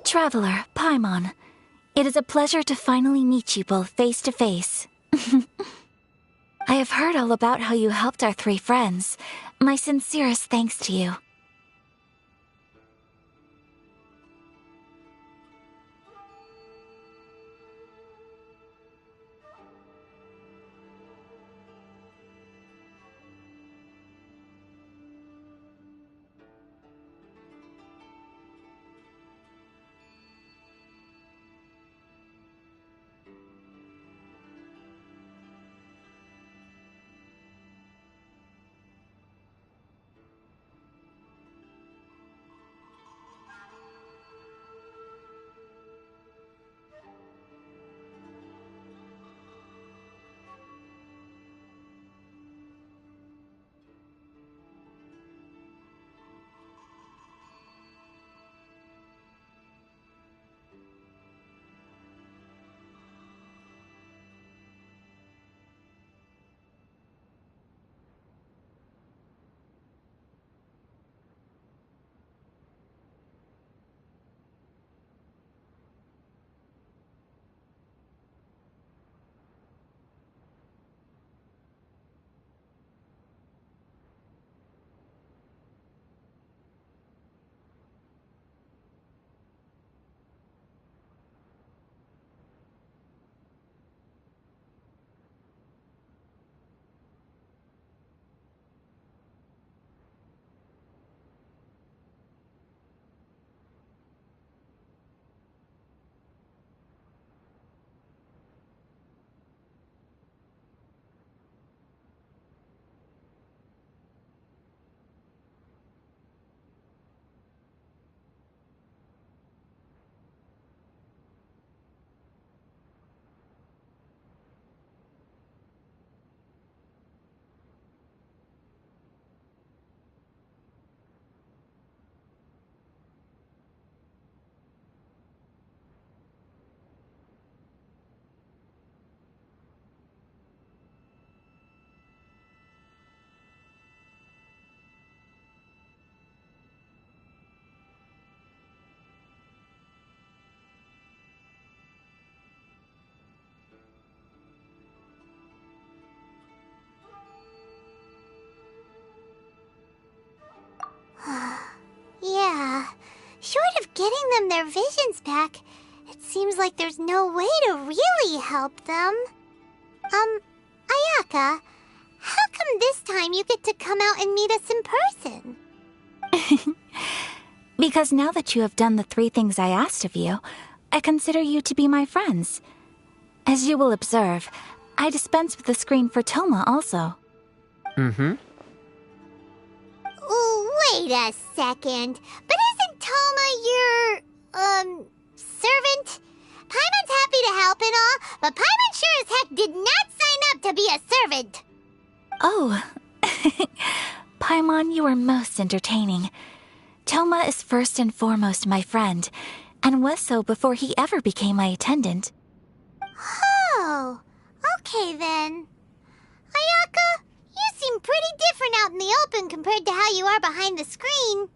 Traveler, Paimon, it is a pleasure to finally meet you both face to face. I have heard all about how you helped our three friends. My sincerest thanks to you. Yeah, short of getting them their visions back, it seems like there's no way to really help them. Ayaka, how come this time you get to come out and meet us in person? Because now that you have done the 3 things I asked of you, I consider you to be my friends. As you will observe, I dispense with the screen for Toma also. Mm-hmm. Wait a second. But isn't Toma your, servant? Paimon's happy to help and all, but Paimon sure as heck did not sign up to be a servant. Oh. Paimon, you are most entertaining. Toma is first and foremost my friend, and was so before he ever became my attendant. Oh, okay then. Ayaka, you seem pretty different out in the open compared to how you are behind the screen.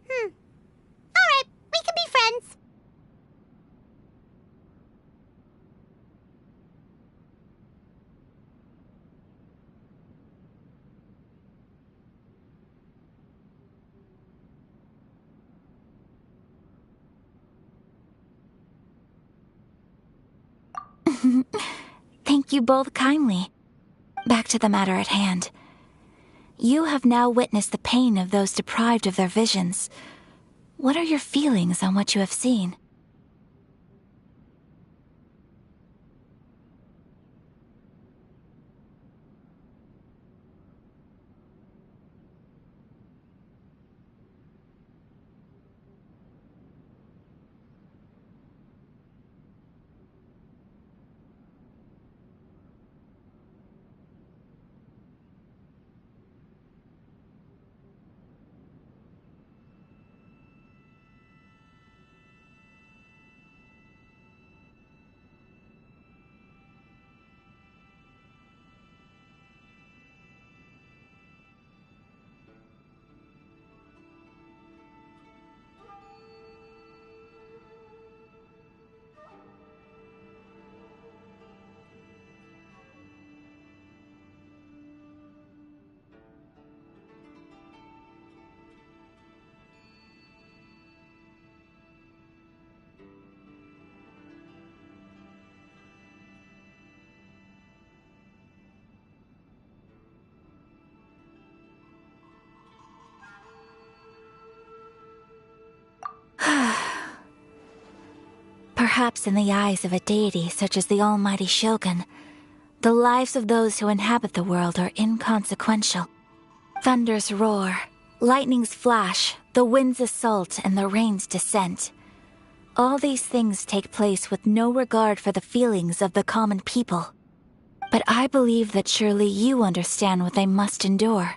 Alright, we can be friends. Thank you both kindly. Back to the matter at hand. You have now witnessed the pain of those deprived of their visions. What are your feelings on what you have seen? Perhaps in the eyes of a deity such as the almighty Shogun, the lives of those who inhabit the world are inconsequential. Thunders roar, lightnings flash, the winds assault, and the rains descent. All these things take place with no regard for the feelings of the common people. But I believe that surely you understand what they must endure.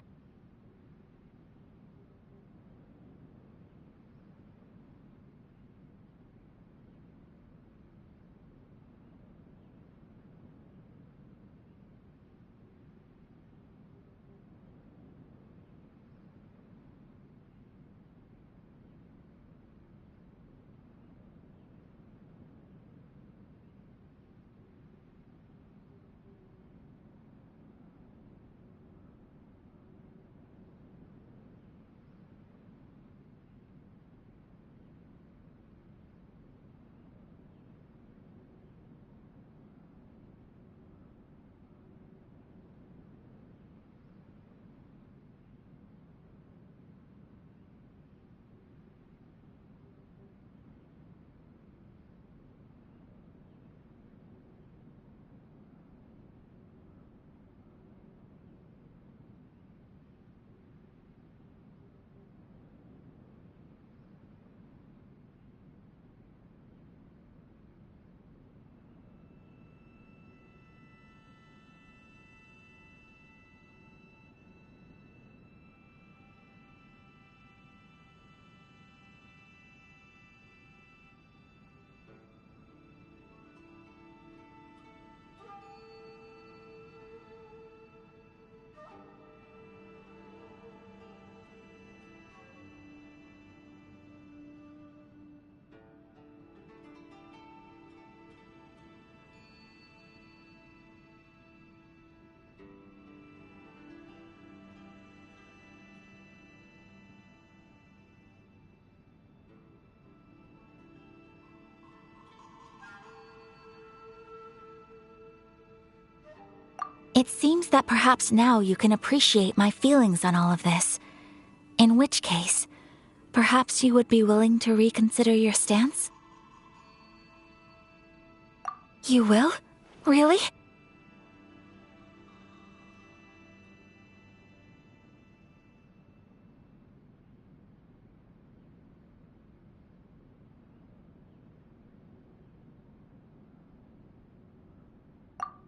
It seems that perhaps now you can appreciate my feelings on all of this. In which case, perhaps you would be willing to reconsider your stance? You will? Really?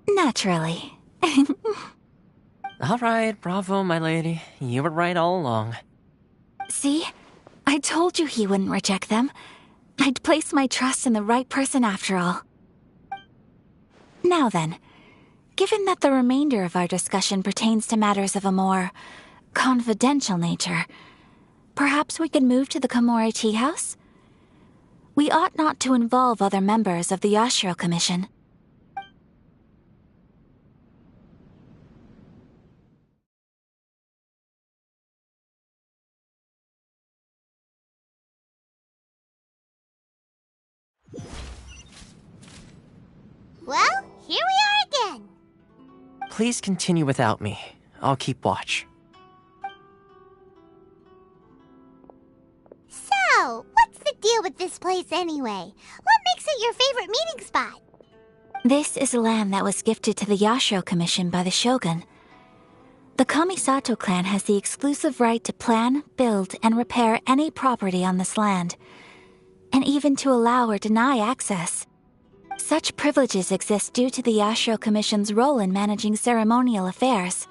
Naturally. All right, bravo, my lady. You were right all along. See? I told you he wouldn't reject them. I'd placed my trust in the right person after all. Now then, given that the remainder of our discussion pertains to matters of a more confidential nature, perhaps we could move to the Komori Tea House? We ought not to involve other members of the Yashiro Commission. Well, here we are again. Please continue without me. I'll keep watch. So, what's the deal with this place anyway? What makes it your favorite meeting spot? This is land that was gifted to the Yashiro Commission by the Shogun. The Kamisato clan has the exclusive right to plan, build, and repair any property on this land, and even to allow or deny access. Such privileges exist due to the Yashiro Commission's role in managing ceremonial affairs.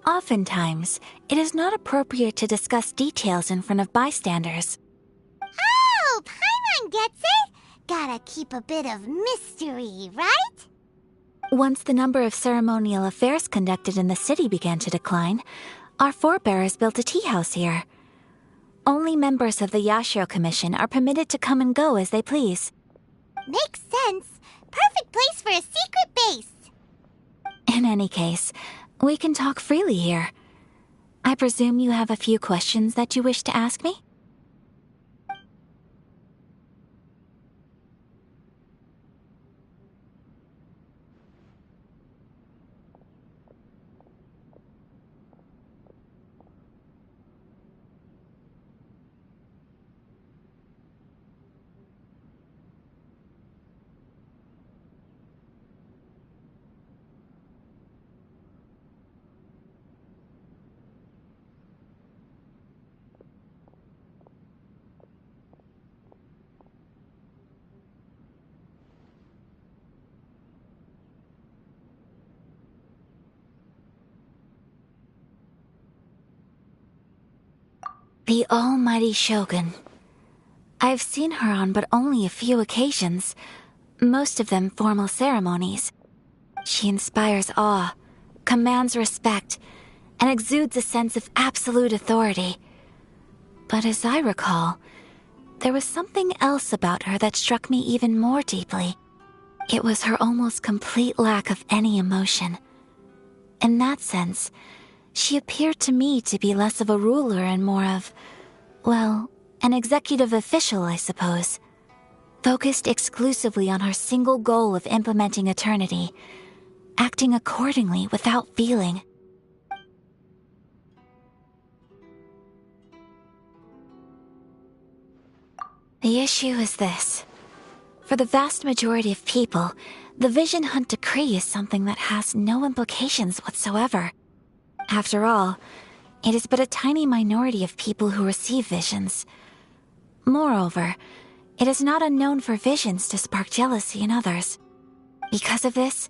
Oftentimes, it is not appropriate to discuss details in front of bystanders. Oh, Paimon gets it! Gotta keep a bit of mystery, right? Once the number of ceremonial affairs conducted in the city began to decline, our forebears built a tea house here. Only members of the Yashiro Commission are permitted to come and go as they please. Makes sense. Perfect place for a secret base. In any case, we can talk freely here. I presume you have a few questions that you wish to ask me? The almighty Shogun. I've seen her on but only a few occasions, most of them formal ceremonies. She inspires awe, commands respect, and exudes a sense of absolute authority. But as I recall, there was something else about her that struck me even more deeply. It was her almost complete lack of any emotion. In that sense, she appeared to me to be less of a ruler and more of, well, an executive official, I suppose. Focused exclusively on her single goal of implementing eternity, acting accordingly without feeling. The issue is this. For the vast majority of people, the Vision Hunt Decree is something that has no implications whatsoever. After all, it is but a tiny minority of people who receive visions. Moreover, it is not unknown for visions to spark jealousy in others. Because of this,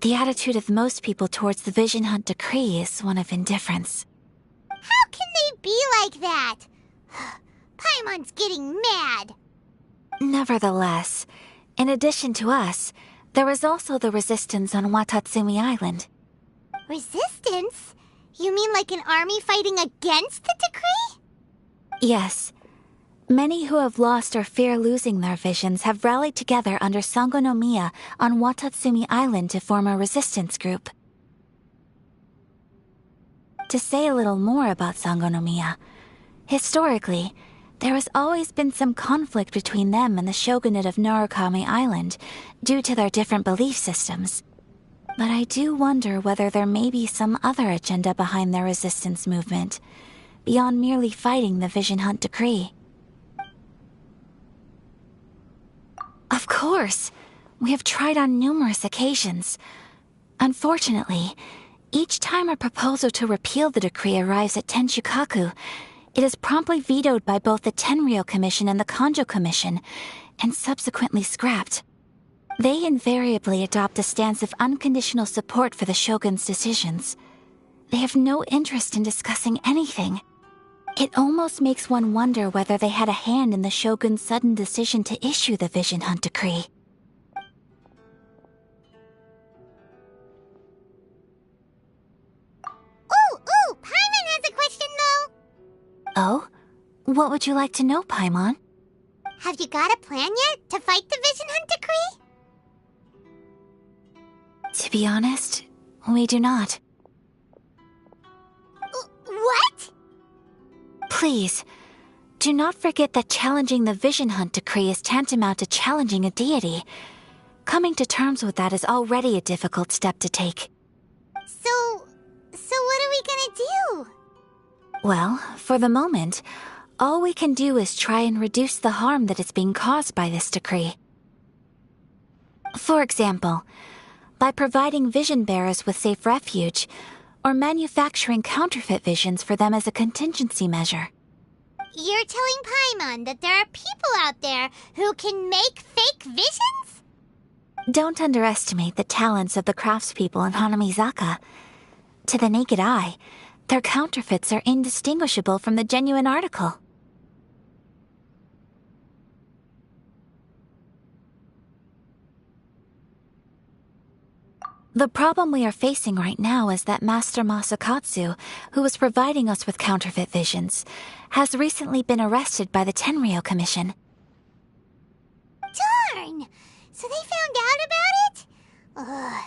the attitude of most people towards the Vision Hunt Decree is one of indifference. How can they be like that? Paimon's getting mad. Nevertheless, in addition to us, there is also the resistance on Watatsumi Island. Resistance? You mean like an army fighting against the decree? Yes. Many who have lost or fear losing their visions have rallied together under Sangonomiya on Watatsumi Island to form a resistance group. To say a little more about Sangonomiya, historically, there has always been some conflict between them and the shogunate of Narukami Island due to their different belief systems. But I do wonder whether there may be some other agenda behind their resistance movement, beyond merely fighting the Vision Hunt Decree. Of course! We have tried on numerous occasions. Unfortunately, each time a proposal to repeal the decree arrives at Tenshukaku, it is promptly vetoed by both the Tenryou Commission and the Kanjo Commission, and subsequently scrapped. They invariably adopt a stance of unconditional support for the Shogun's decisions. They have no interest in discussing anything. It almost makes one wonder whether they had a hand in the Shogun's sudden decision to issue the Vision Hunt Decree. Ooh, Paimon has a question though! Oh? What would you like to know, Paimon? Have you got a plan yet to fight the Vision Hunt Decree? To be honest, we do not. What? Please, do not forget that challenging the Vision Hunt Decree is tantamount to challenging a deity. Coming to terms with that is already a difficult step to take. So what are we gonna do? Well, for the moment, all we can do is try and reduce the harm that is being caused by this decree. For example, by providing vision bearers with safe refuge, or manufacturing counterfeit visions for them as a contingency measure. You're telling Paimon that there are people out there who can make fake visions? Don't underestimate the talents of the craftspeople in Hanamizaka. To the naked eye, their counterfeits are indistinguishable from the genuine article. The problem we are facing right now is that Master Masakatsu, who was providing us with counterfeit visions, has recently been arrested by the Tenryou Commission. Darn! So they found out about it? Ugh.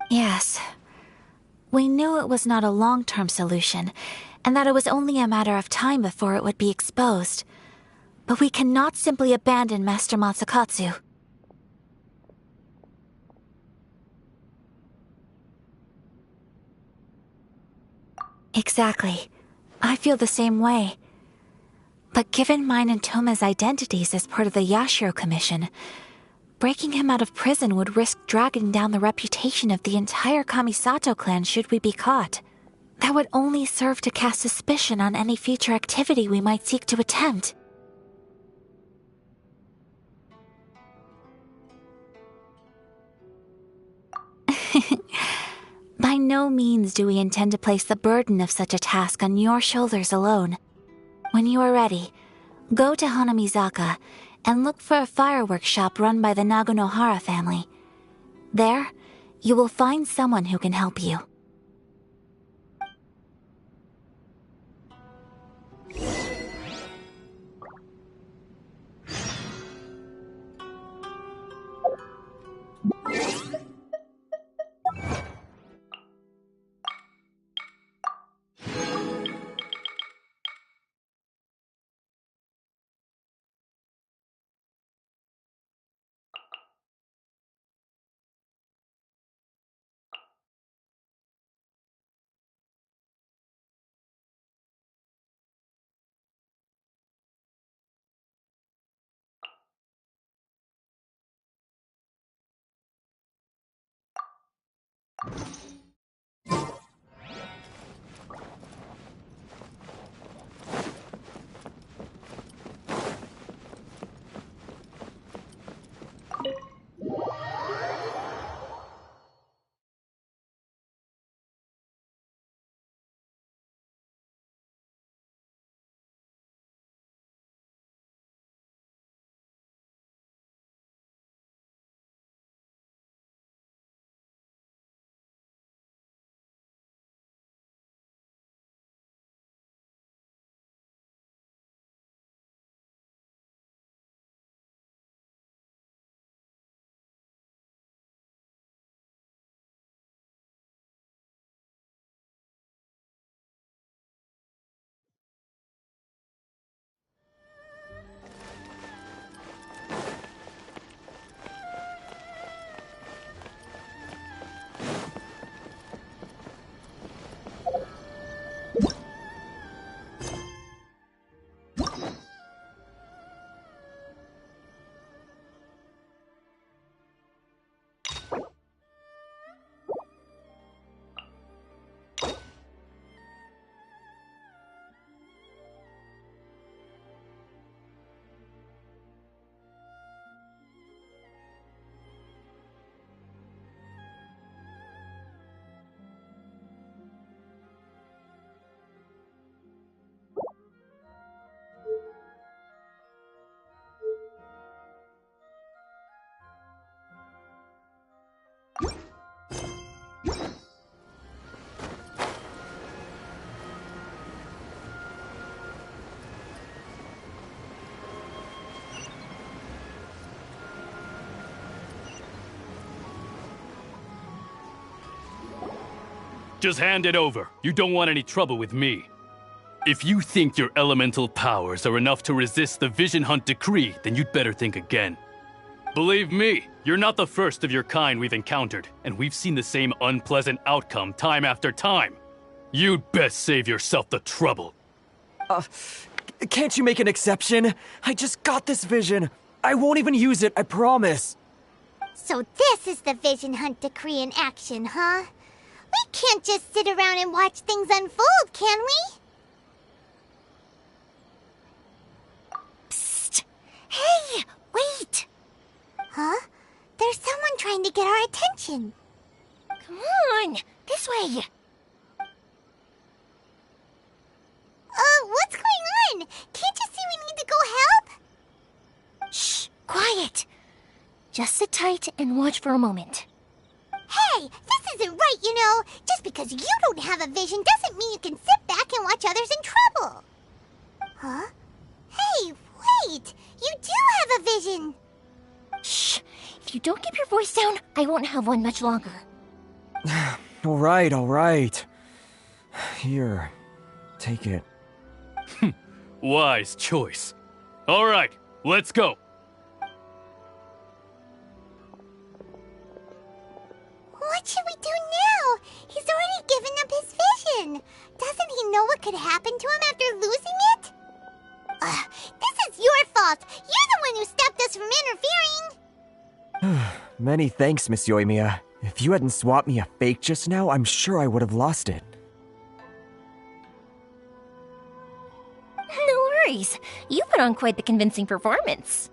Yes. We knew it was not a long-term solution, and that it was only a matter of time before it would be exposed. But we cannot simply abandon Master Masakatsu. Exactly. I feel the same way. But given mine and Toma's identities as part of the Yashiro Commission, breaking him out of prison would risk dragging down the reputation of the entire Kamisato clan should we be caught. That would only serve to cast suspicion on any future activity we might seek to attempt. By no means do we intend to place the burden of such a task on your shoulders alone. When you are ready, go to Hanamizaka and look for a fireworks shop run by the Nagonohara family. There, you will find someone who can help you. Just hand it over. You don't want any trouble with me. If you think your elemental powers are enough to resist the Vision Hunt decree, then you'd better think again. Believe me, you're not the first of your kind we've encountered, and we've seen the same unpleasant outcome time after time. You'd best save yourself the trouble. Can't you make an exception? I just got this vision. I won't even use it, I promise. So this is the Vision Hunt decree in action, huh? We can't just sit around and watch things unfold, can we? Psst! Hey, wait! Huh? There's someone trying to get our attention. Come on, this way. What's going on? Can't you see we need to go help? Shh, quiet. Just sit tight and watch for a moment. Hey, this isn't right, you know. Just because you don't have a vision doesn't mean you can sit back and watch others in trouble. Huh? Hey, wait! You do have a vision! Shh! If you don't keep your voice down, I won't have one much longer. All right. Here, take it. Wise choice. All right, let's go. What should we do now? He's already given up his vision. Doesn't he know what could happen to him after losing it? This is your fault. You're the one who stopped us from interfering. Many thanks, Miss Yoimiya. If you hadn't swapped me a fake just now, I'm sure I would have lost it. No worries. You put on quite the convincing performance.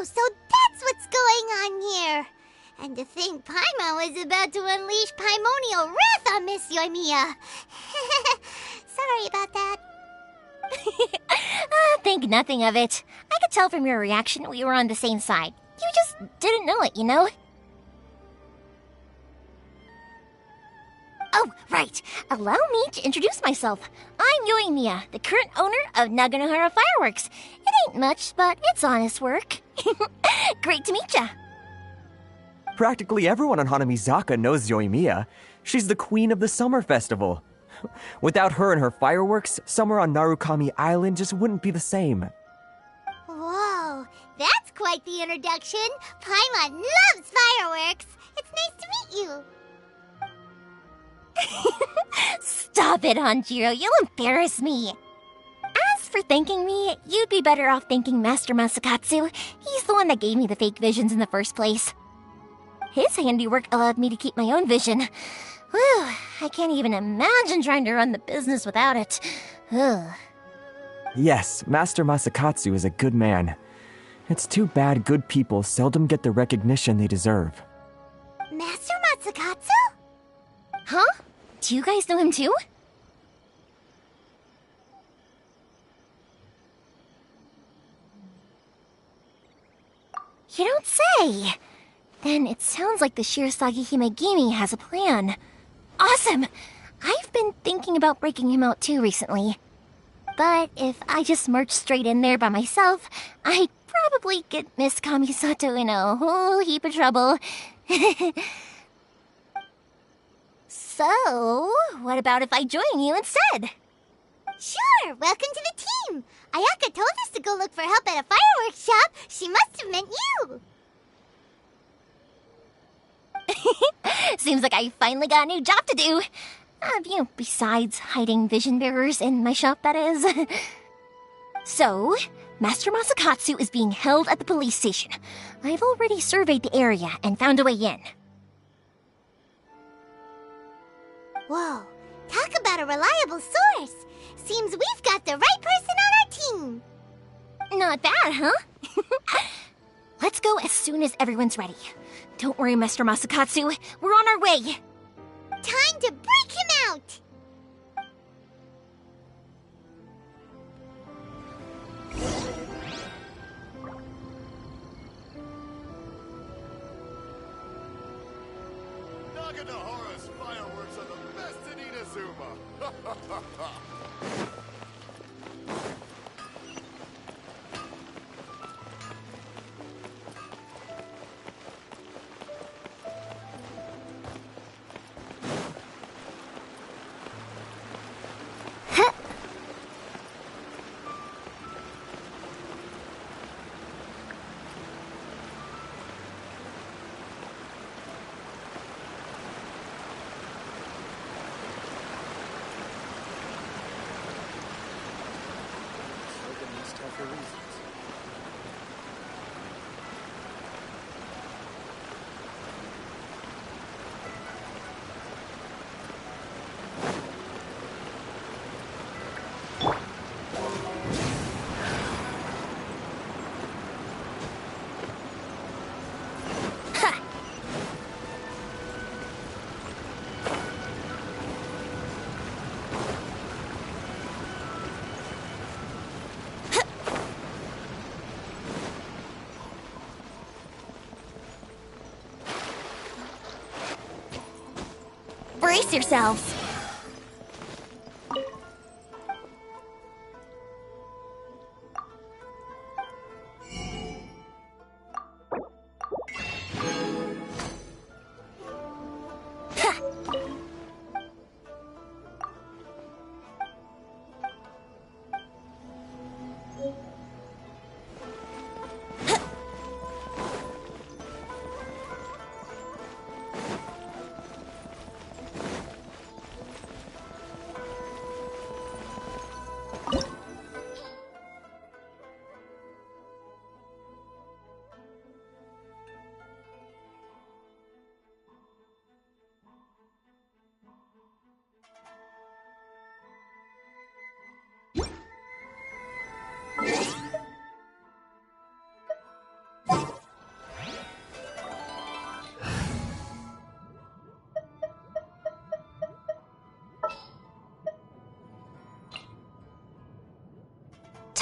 so that's what's going on here. And to think Paimon was about to unleash Paimonial wrath on Miss Yoimiya. Sorry about that. Think nothing of it. I could tell from your reaction we were on the same side. You just didn't know it, you know? Oh, right. Allow me to introduce myself. I'm Yoimiya, the current owner of Naganohara Fireworks. It ain't much, but it's honest work. Great to meet ya. Practically everyone on Hanamizaka knows Yoimiya. She's the queen of the summer festival. Without her and her fireworks, summer on Narukami Island just wouldn't be the same. Whoa, that's quite the introduction. Paimon loves fireworks. It's nice to meet you. Stop it, Hanjiro. You'll embarrass me. As for thanking me, you'd be better off thanking Master Masakatsu. He's the one that gave me the fake visions in the first place. His handiwork allowed me to keep my own vision. Whew, I can't even imagine trying to run the business without it. Ugh. Yes, Master Masakatsu is a good man. It's too bad good people seldom get the recognition they deserve. Master Masakatsu? Huh? Do you guys know him too? You don't say! Then it sounds like the Shirasagi Himegimi has a plan. Awesome! I've been thinking about breaking him out too recently. But if I just marched straight in there by myself, I'd probably get Miss Kamisato in a whole heap of trouble. So, what about if I join you instead? Sure, welcome to the team. Ayaka told us to go look for help at a fireworks shop. She must have meant you. Seems like I finally got a new job to do. Besides hiding vision bearers in my shop, that is. So, Master Masakatsu is being held at the police station. I've already surveyed the area and found a way in. Whoa, talk about a reliable source. Seems we've got the right person on our team. Not bad, huh? Let's go as soon as everyone's ready. Don't worry, Master Masakatsu. We're on our way. Time to break him out! Naganohara's fireworks are the best in Inazuma! Brace yourselves.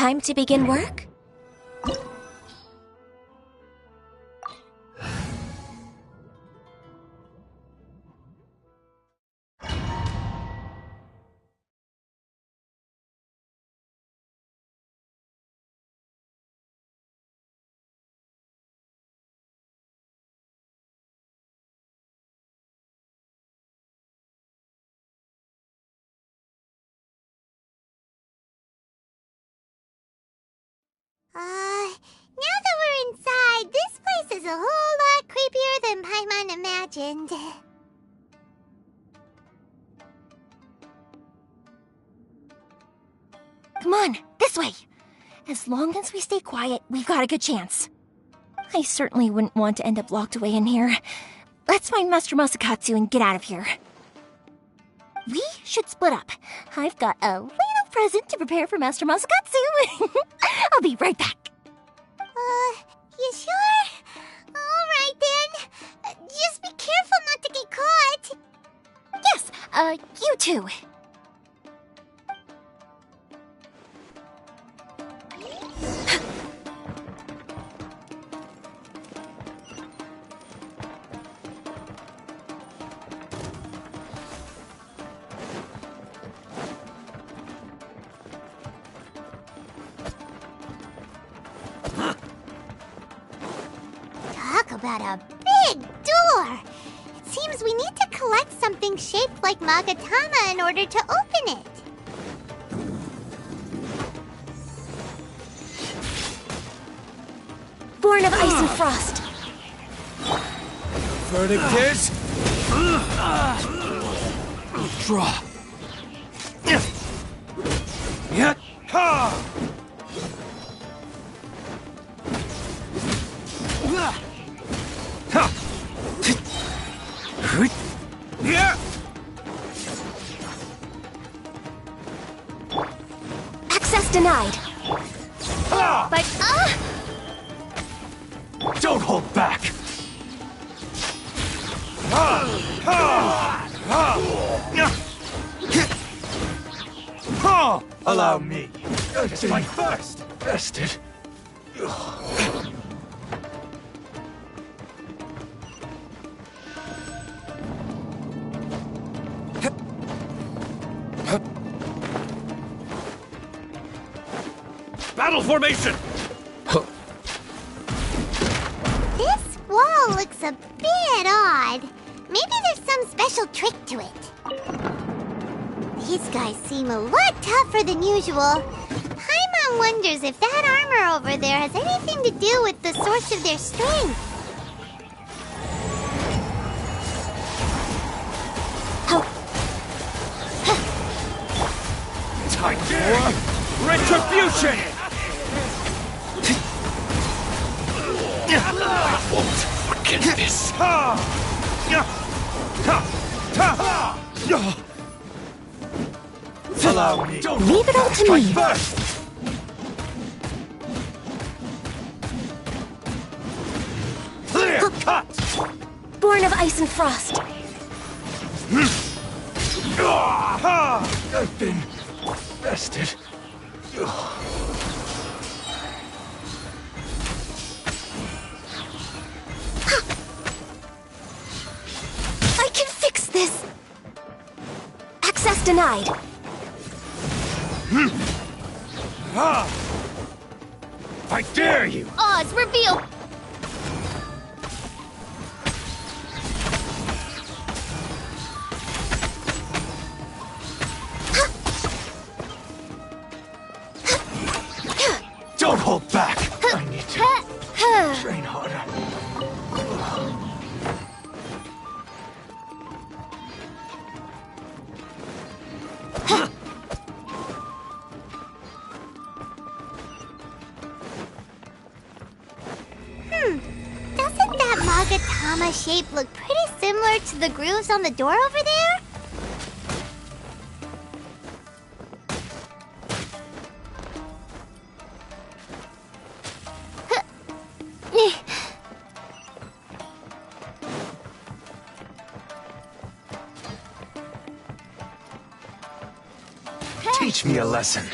Time to begin work? Now that we're inside, this place is a whole lot creepier than Paimon imagined. Come on, this way. As long as we stay quiet, we've got a good chance. I certainly wouldn't want to end up locked away in here. Let's find Master Masakatsu and get out of here. We should split up. I've got a little present to prepare for Master Masakatsu. I'll be right back. You sure? Alright then. Just be careful not to get caught. Yes, you too. Talk about a big door! It seems we need to collect something shaped like Magatama in order to open it. Born of ice and frost. Verdict is... Draw. Yeah. Ha! Access denied. But, Don't hold back! Allow me. Strike first! Bested. Battle formation! This wall looks a bit odd. Maybe there's some special trick to it. These guys seem a lot tougher than usual. Paimon wonders if that armor over there has anything to do with the source of their strength. Time for retribution! I won't forget this. Allow me. leave it all to me. First. Clear cut. Born of ice and frost. I've been bested. I can fix this. Access denied. I dare you. Oz, reveal! Don't hold back. I need to train harder. Doesn't that Magatama shape look pretty similar to the grooves on the door over there? Teach me a lesson.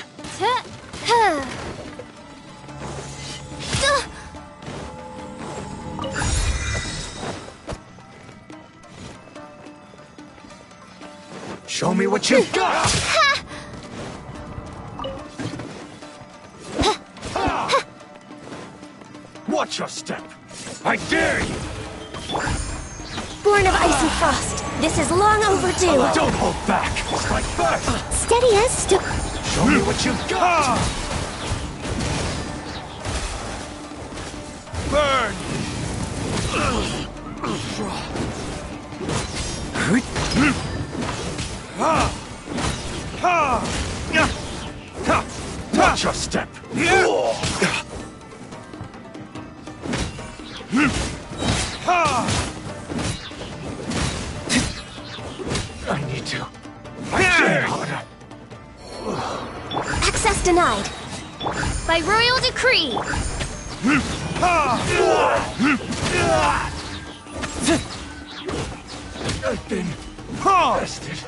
Show me what you've got! Watch your step! I dare you! Born of ice and frost, this is long overdue. Don't hold back! Strike first! Steady as stone. Show me what you've got! Burn! Watch your step! I need to. I dare harder. Access denied. By royal decree. I've been harvested.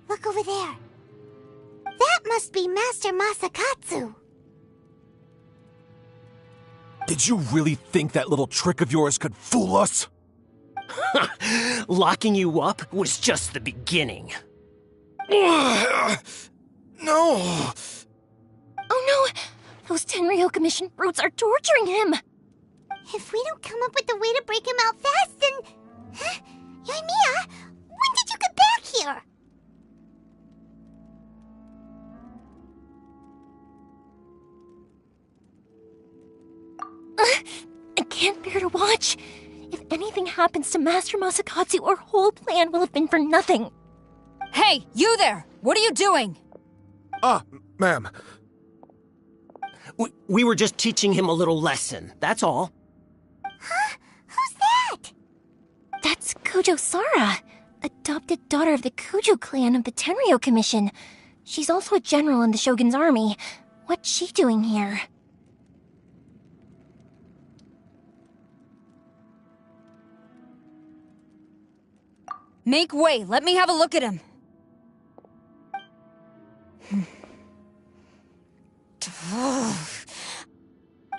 Look over there. That must be Master Masakatsu. Did you really think that little trick of yours could fool us? Locking you up was just the beginning. No! Oh no! Those Tenryo Commission brutes are torturing him! If we don't come up with a way to break him out fast, then... Huh? Yoimiya, when did you get back here? I can't bear to watch. If anything happens to Master Masakatsu, our whole plan will have been for nothing. Hey, you there! What are you doing? Ma'am. We were just teaching him a little lesson, that's all. Huh? Who's that? That's Kujo Sara, adopted daughter of the Kujo clan of the Tenryo Commission. She's also a general in the Shogun's army. What's she doing here? Make way, let me have a look at him.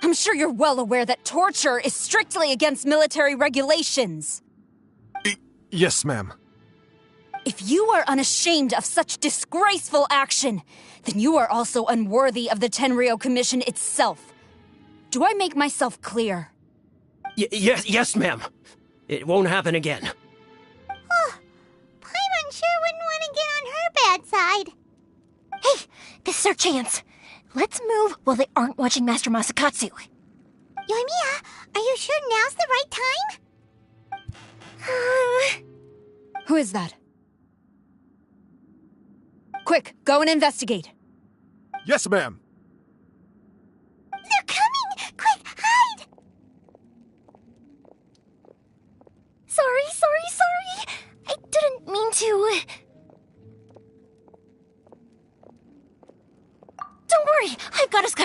I'm sure you're well aware that torture is strictly against military regulations. Yes, ma'am. If you are unashamed of such disgraceful action, then you are also unworthy of the Tenryo Commission itself. Do I make myself clear? Yes, ma'am. It won't happen again. Paimon sure wouldn't want to get on her bad side. Hey, this is our chance. Let's move while they aren't watching Master Masakatsu. Yoimiya, are you sure now's the right time? Who is that? Quick, go and investigate. Yes, ma'am. They're coming! Quick, hide! Sorry. I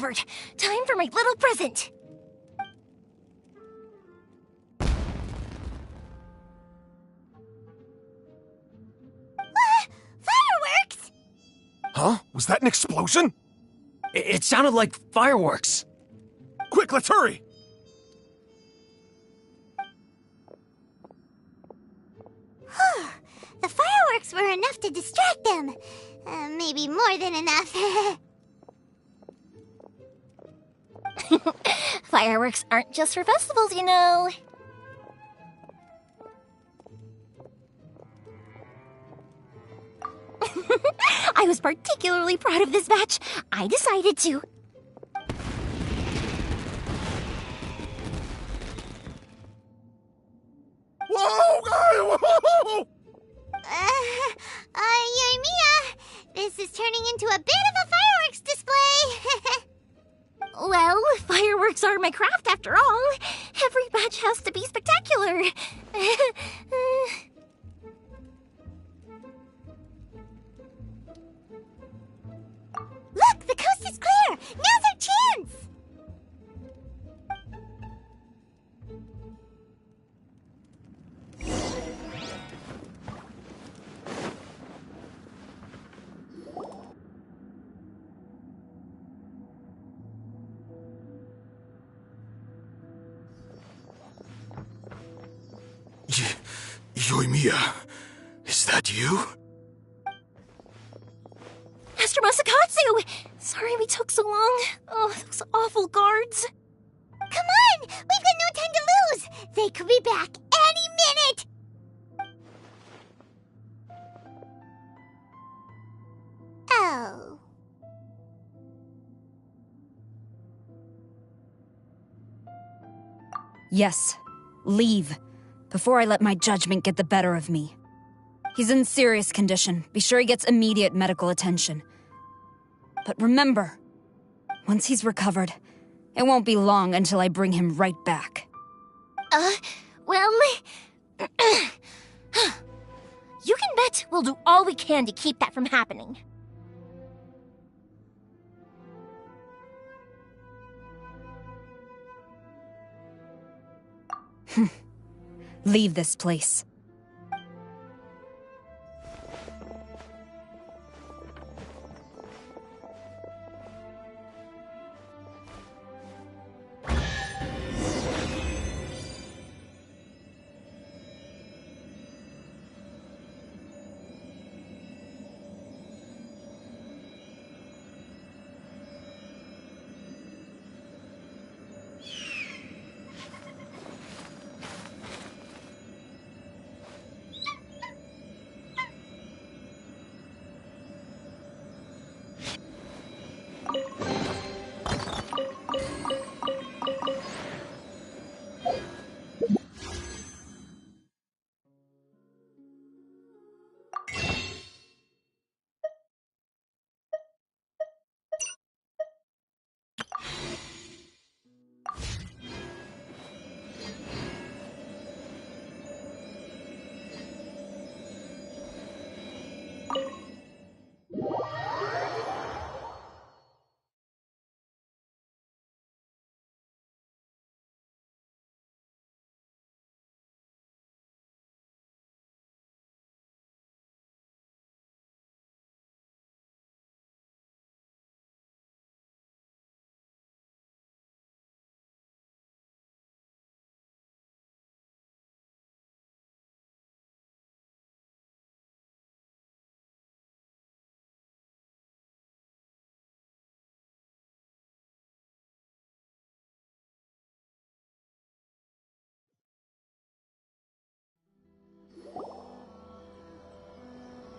recovered. Time for my little present. Fireworks? Huh? Was that an explosion? It sounded like fireworks. Quick, let's hurry! The fireworks were enough to distract them. Maybe more than enough. Fireworks aren't just for festivals, you know. I was particularly proud of this batch. I decided to. Whoa! Yoimiya, this is turning into a bit of a fireworks display. Well, fireworks are my craft after all. Every batch has to be spectacular. Look, the coast is clear. Now's our chance. Yoimiya, is that you? Master Masakatsu! Sorry we took so long. Oh, those awful guards. Come on! We've got no time to lose! They could be back any minute! Oh. Yes, leave. Before I let my judgment get the better of me. He's in serious condition. Be sure he gets immediate medical attention. But remember, once he's recovered, it won't be long until I bring him right back. Well... You can bet we'll do all we can to keep that from happening. Leave this place.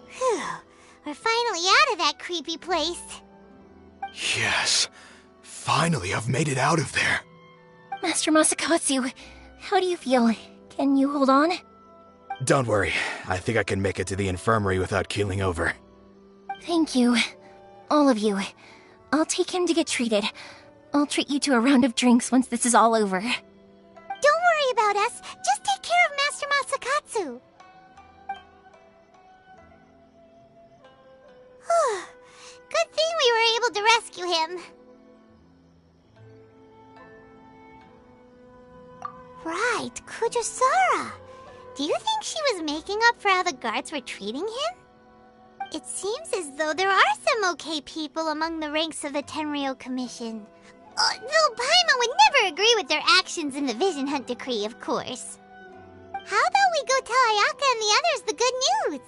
Phew. We're finally out of that creepy place. Yes. Finally, I've made it out of there. Master Masakatsu, how do you feel? Can you hold on? Don't worry. I think I can make it to the infirmary without keeling over. Thank you. All of you. I'll take him to get treated. I'll treat you to a round of drinks once this is all over. Don't worry about us. Just take care of Master Masakatsu. Good thing we were able to rescue him. right, Kujosara. Do you think she was making up for how the guards were treating him? It seems as though there are some okay people among the ranks of the Tenryou Commission. Though Paimon would never agree with their actions in the Vision Hunt Decree, of course. How about we go tell Ayaka and the others the good news?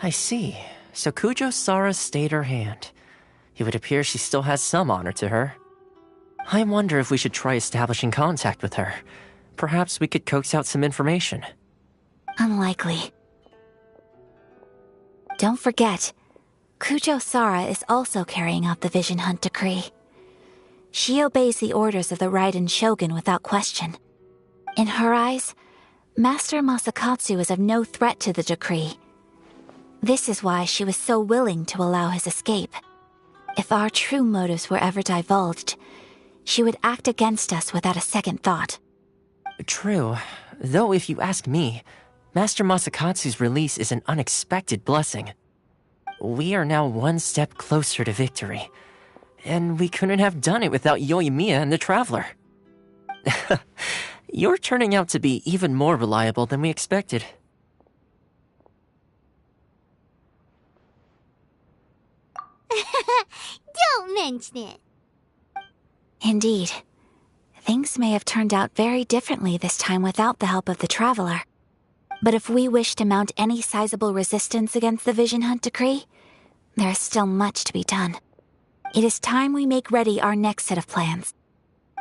I see. So Kujosara stayed her hand. It would appear she still has some honor to her. I wonder if we should try establishing contact with her. Perhaps we could coax out some information. Unlikely. Don't forget, Kujosara is also carrying out the Vision Hunt Decree. She obeys the orders of the Raiden Shogun without question. In her eyes, Master Masakatsu is of no threat to the decree. This is why she was so willing to allow his escape. If our true motives were ever divulged, she would act against us without a second thought. True. Though if you ask me, Master Masakatsu's release is an unexpected blessing. We are now one step closer to victory. And we couldn't have done it without Yoimiya and the Traveler. You're turning out to be even more reliable than we expected. Don't mention it. Indeed. Things may have turned out very differently this time without the help of the Traveler. But if we wish to mount any sizable resistance against the Vision Hunt Decree, there is still much to be done. It is time we make ready our next set of plans.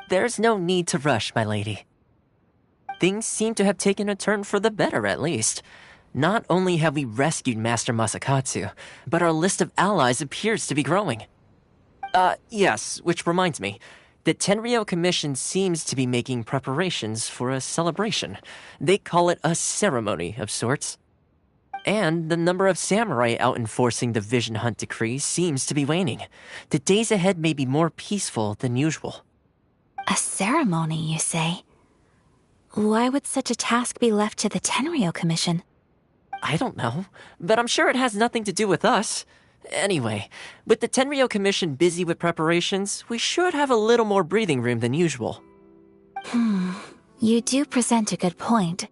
There's no need to rush, my lady. Things seem to have taken a turn for the better, at least. Not only have we rescued Master Masakatsu, but our list of allies appears to be growing. Yes, which reminds me. The Tenryou Commission seems to be making preparations for a celebration. They call it a ceremony of sorts. And the number of samurai out enforcing the Vision Hunt Decree seems to be waning. The days ahead may be more peaceful than usual. A ceremony, you say? Why would such a task be left to the Tenryou Commission? I don't know, but I'm sure it has nothing to do with us. Anyway, with the Tenryou Commission busy with preparations, we should have a little more breathing room than usual. You do present a good point.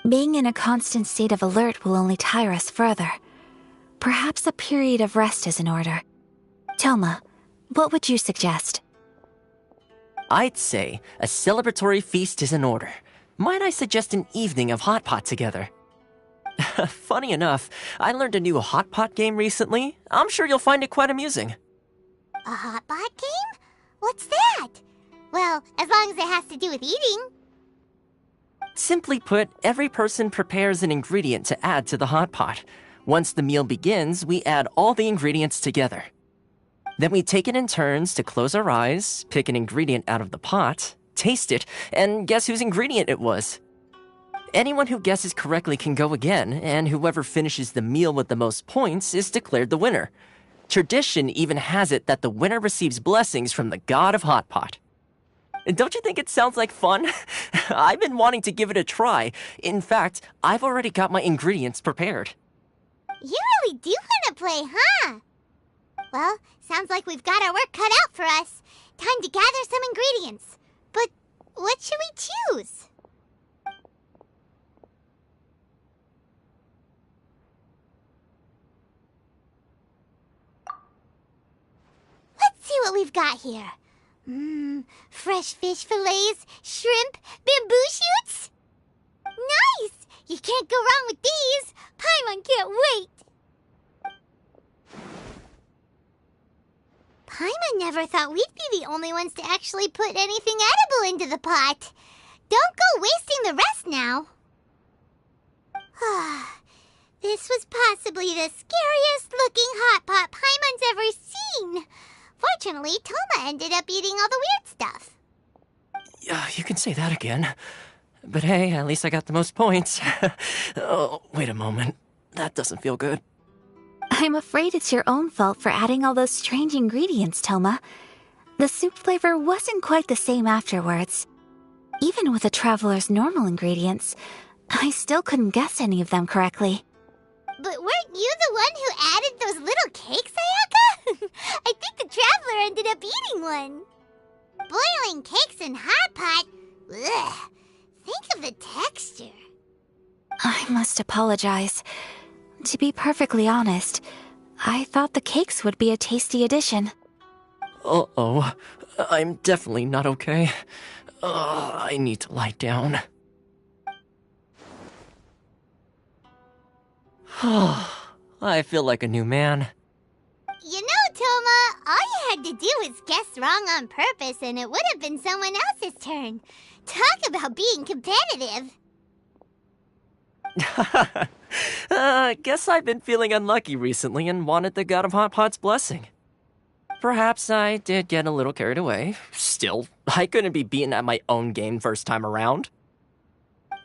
Being in a constant state of alert will only tire us further. Perhaps a period of rest is in order. Toma, what would you suggest? I'd say a celebratory feast is in order. Might I suggest an evening of hot pot together? Funny enough, I learned a new hot pot game recently. I'm sure you'll find it quite amusing. A hot pot game? What's that? Well, as long as it has to do with eating. Simply put, every person prepares an ingredient to add to the hot pot. Once the meal begins, we add all the ingredients together. Then we take it in turns to close our eyes, pick an ingredient out of the pot, taste it, and guess whose ingredient it was. Anyone who guesses correctly can go again, and whoever finishes the meal with the most points is declared the winner. Tradition even has it that the winner receives blessings from the god of Hot Pot. Don't you think it sounds like fun? I've been wanting to give it a try. In fact, I've already got my ingredients prepared. You really do want to play, huh? Well, sounds like we've got our work cut out for us. Time to gather some ingredients. But what should we choose? Let's see what we've got here. Fresh fish fillets, shrimp, bamboo shoots. Nice! You can't go wrong with these. Paimon can't wait. Paimon never thought we'd be the only ones to actually put anything edible into the pot. Don't go wasting the rest now. This was possibly the scariest looking hot pot Paimon's ever seen. Fortunately, Toma ended up eating all the weird stuff. You can say that again. But hey, at least I got the most points. Oh, wait a moment. That doesn't feel good. I'm afraid it's your own fault for adding all those strange ingredients, Toma. The soup flavor wasn't quite the same afterwards. Even with the traveler's normal ingredients, I still couldn't guess any of them correctly. But weren't you the one who added those little cakes, Ayaka? I think the traveler ended up eating one. Boiling cakes in hot pot? Ugh. Think of the texture. I must apologize. To be perfectly honest, I thought the cakes would be a tasty addition. Uh-oh. I'm definitely not okay. I need to lie down. I feel like a new man. You know, Toma, all you had to do was guess wrong on purpose and it would have been someone else's turn. Talk about being competitive. Guess I've been feeling unlucky recently and wanted the God of Hot Pot's blessing. Perhaps I did get a little carried away. Still, I couldn't be beaten at my own game first time around.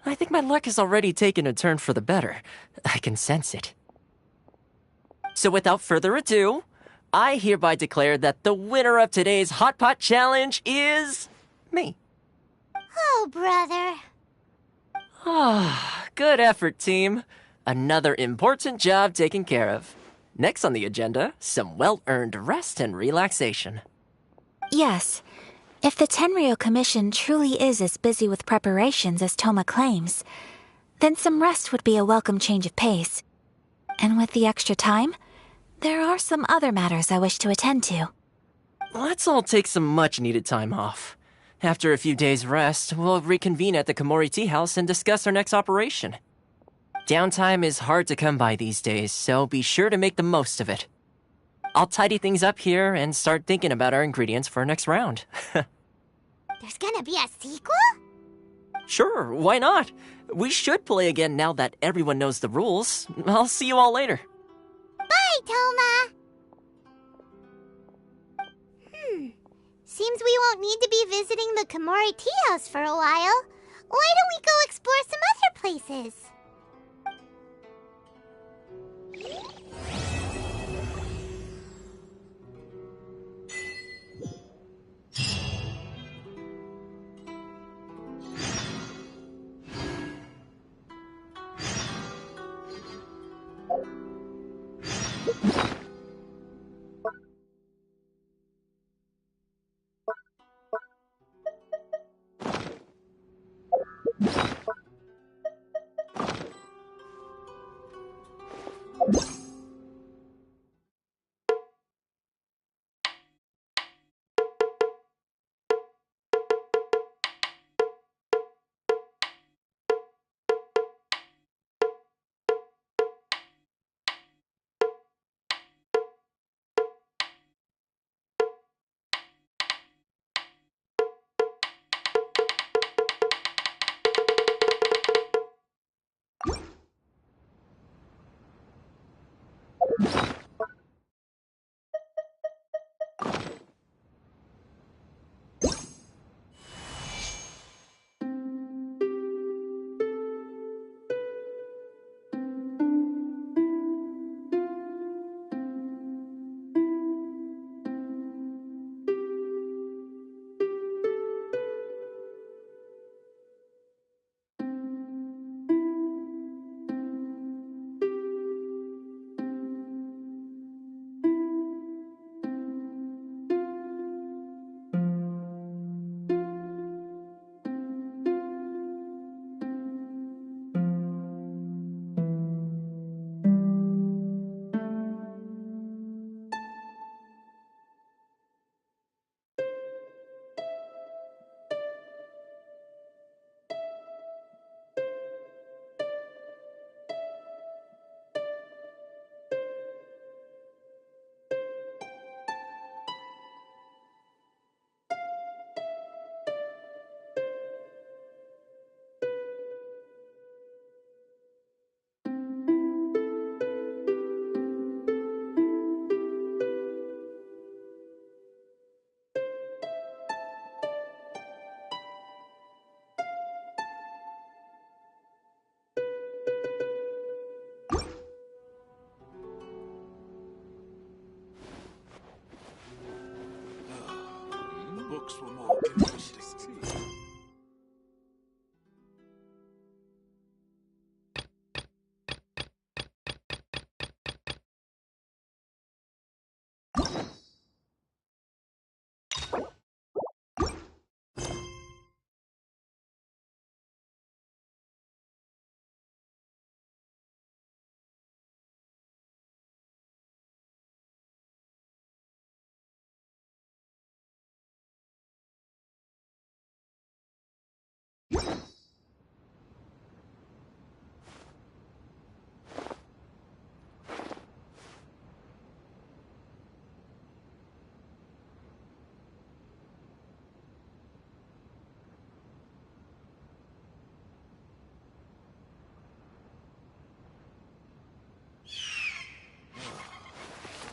I think my luck has already taken a turn for the better. I can sense it. So without further ado, I hereby declare that the winner of today's Hot Pot Challenge is me. Oh, brother. Good effort, team. Another important job taken care of. Next on the agenda, some well-earned rest and relaxation. Yes. If the Tenryou Commission truly is as busy with preparations as Toma claims, then some rest would be a welcome change of pace. And with the extra time, there are some other matters I wish to attend to. Let's all take some much-needed time off. After a few days' rest, we'll reconvene at the Komori Tea House and discuss our next operation. Downtime is hard to come by these days, so be sure to make the most of it. I'll tidy things up here and start thinking about our ingredients for our next round. There's gonna be a sequel? Sure, why not? We should play again now that everyone knows the rules. I'll see you all later. Bye, Toma! Seems we won't need to be visiting the Komori Tea House for a while. Why don't we go explore some other places?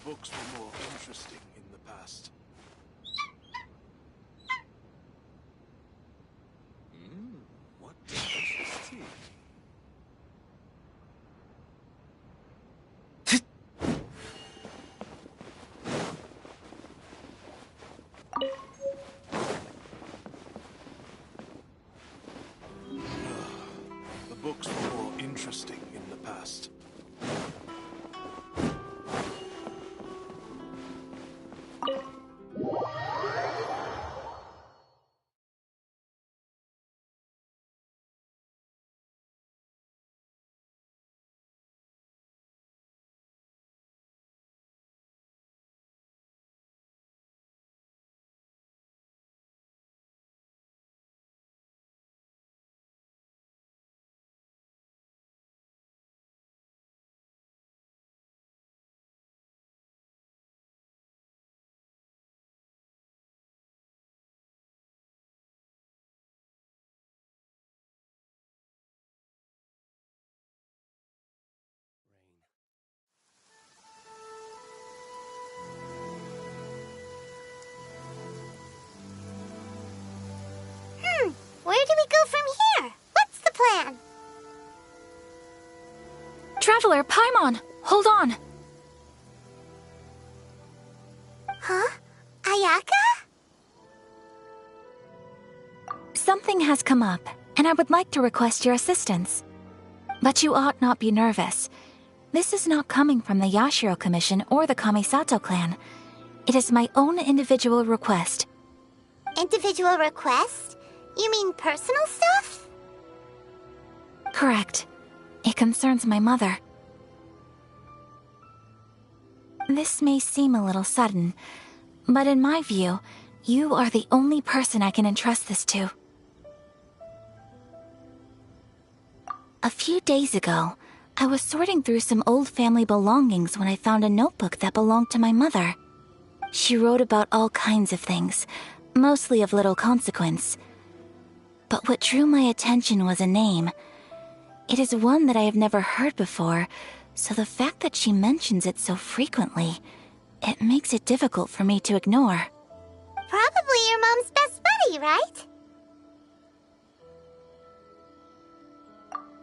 books were more interesting in the past. What delicious tea. The books were more interesting in the past. Where do we go from here? What's the plan? Traveler, Paimon, hold on. Huh? Ayaka? Something has come up, and I would like to request your assistance. But you ought not be nervous. This is not coming from the Yashiro Commission or the Kamisato clan. It is my own individual request. Individual request? You mean personal stuff? Correct. It concerns my mother. This may seem a little sudden, but in my view, you are the only person I can entrust this to. A few days ago, I was sorting through some old family belongings when I found a notebook that belonged to my mother. She wrote about all kinds of things, mostly of little consequence. But what drew my attention was a name. It is one that I have never heard before, so the fact that she mentions it so frequently, it makes it difficult for me to ignore. Probably your mom's best buddy, right?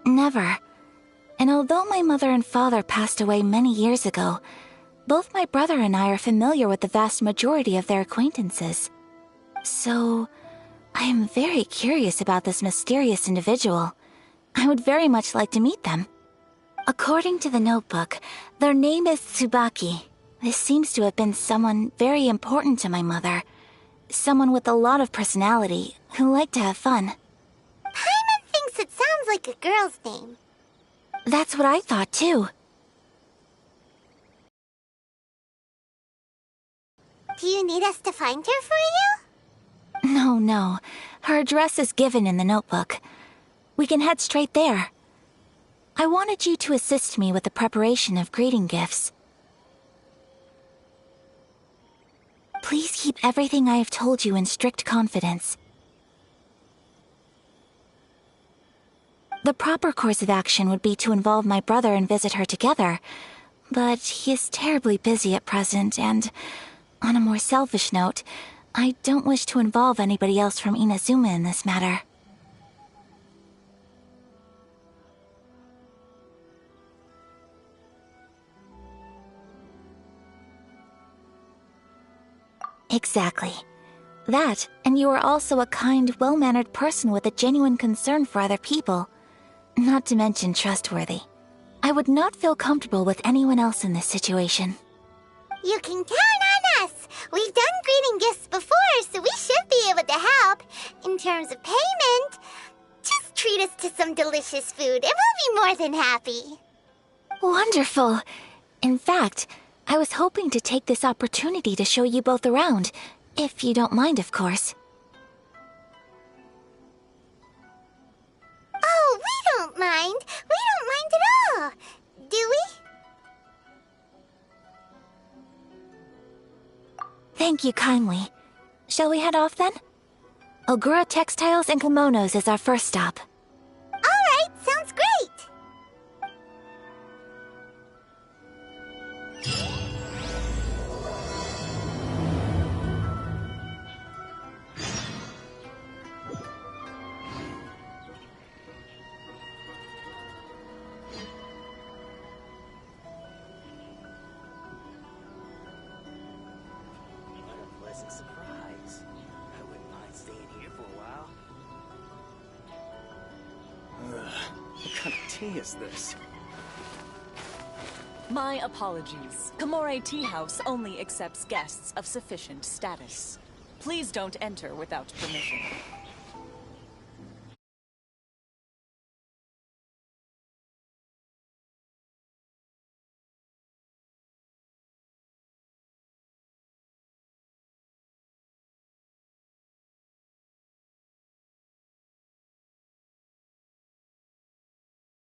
Never. And although my mother and father passed away many years ago, both my brother and I are familiar with the vast majority of their acquaintances. So, I am very curious about this mysterious individual. I would very much like to meet them. According to the notebook, their name is Tsubaki. This seems to have been someone very important to my mother. Someone with a lot of personality, who liked to have fun. Paimon thinks it sounds like a girl's name. That's what I thought too. Do you need us to find her for you? No. Her address is given in the notebook. We can head straight there. I wanted you to assist me with the preparation of greeting gifts. Please keep everything I have told you in strict confidence. The proper course of action would be to involve my brother and visit her together, but he is terribly busy at present, and on a more selfish note, I don't wish to involve anybody else from Inazuma in this matter. Exactly. That, and you are also a kind, well-mannered person with a genuine concern for other people. Not to mention trustworthy. I would not feel comfortable with anyone else in this situation. You can count on us! We've done greeting gifts before, so we should be able to help. In terms of payment, just treat us to some delicious food and we'll be more than happy. Wonderful! In fact, I was hoping to take this opportunity to show you both around, if you don't mind, of course. Oh, we don't mind. We don't mind at all. Do we? Thank you kindly. Shall we head off then? Ogura Textiles and Kimonos is our first stop. Alright, sounds great! pleasant surprise. I wouldn't mind staying here for a while. What kind of tea is this? My apologies. Kamore Tea House only accepts guests of sufficient status. Please don't enter without permission.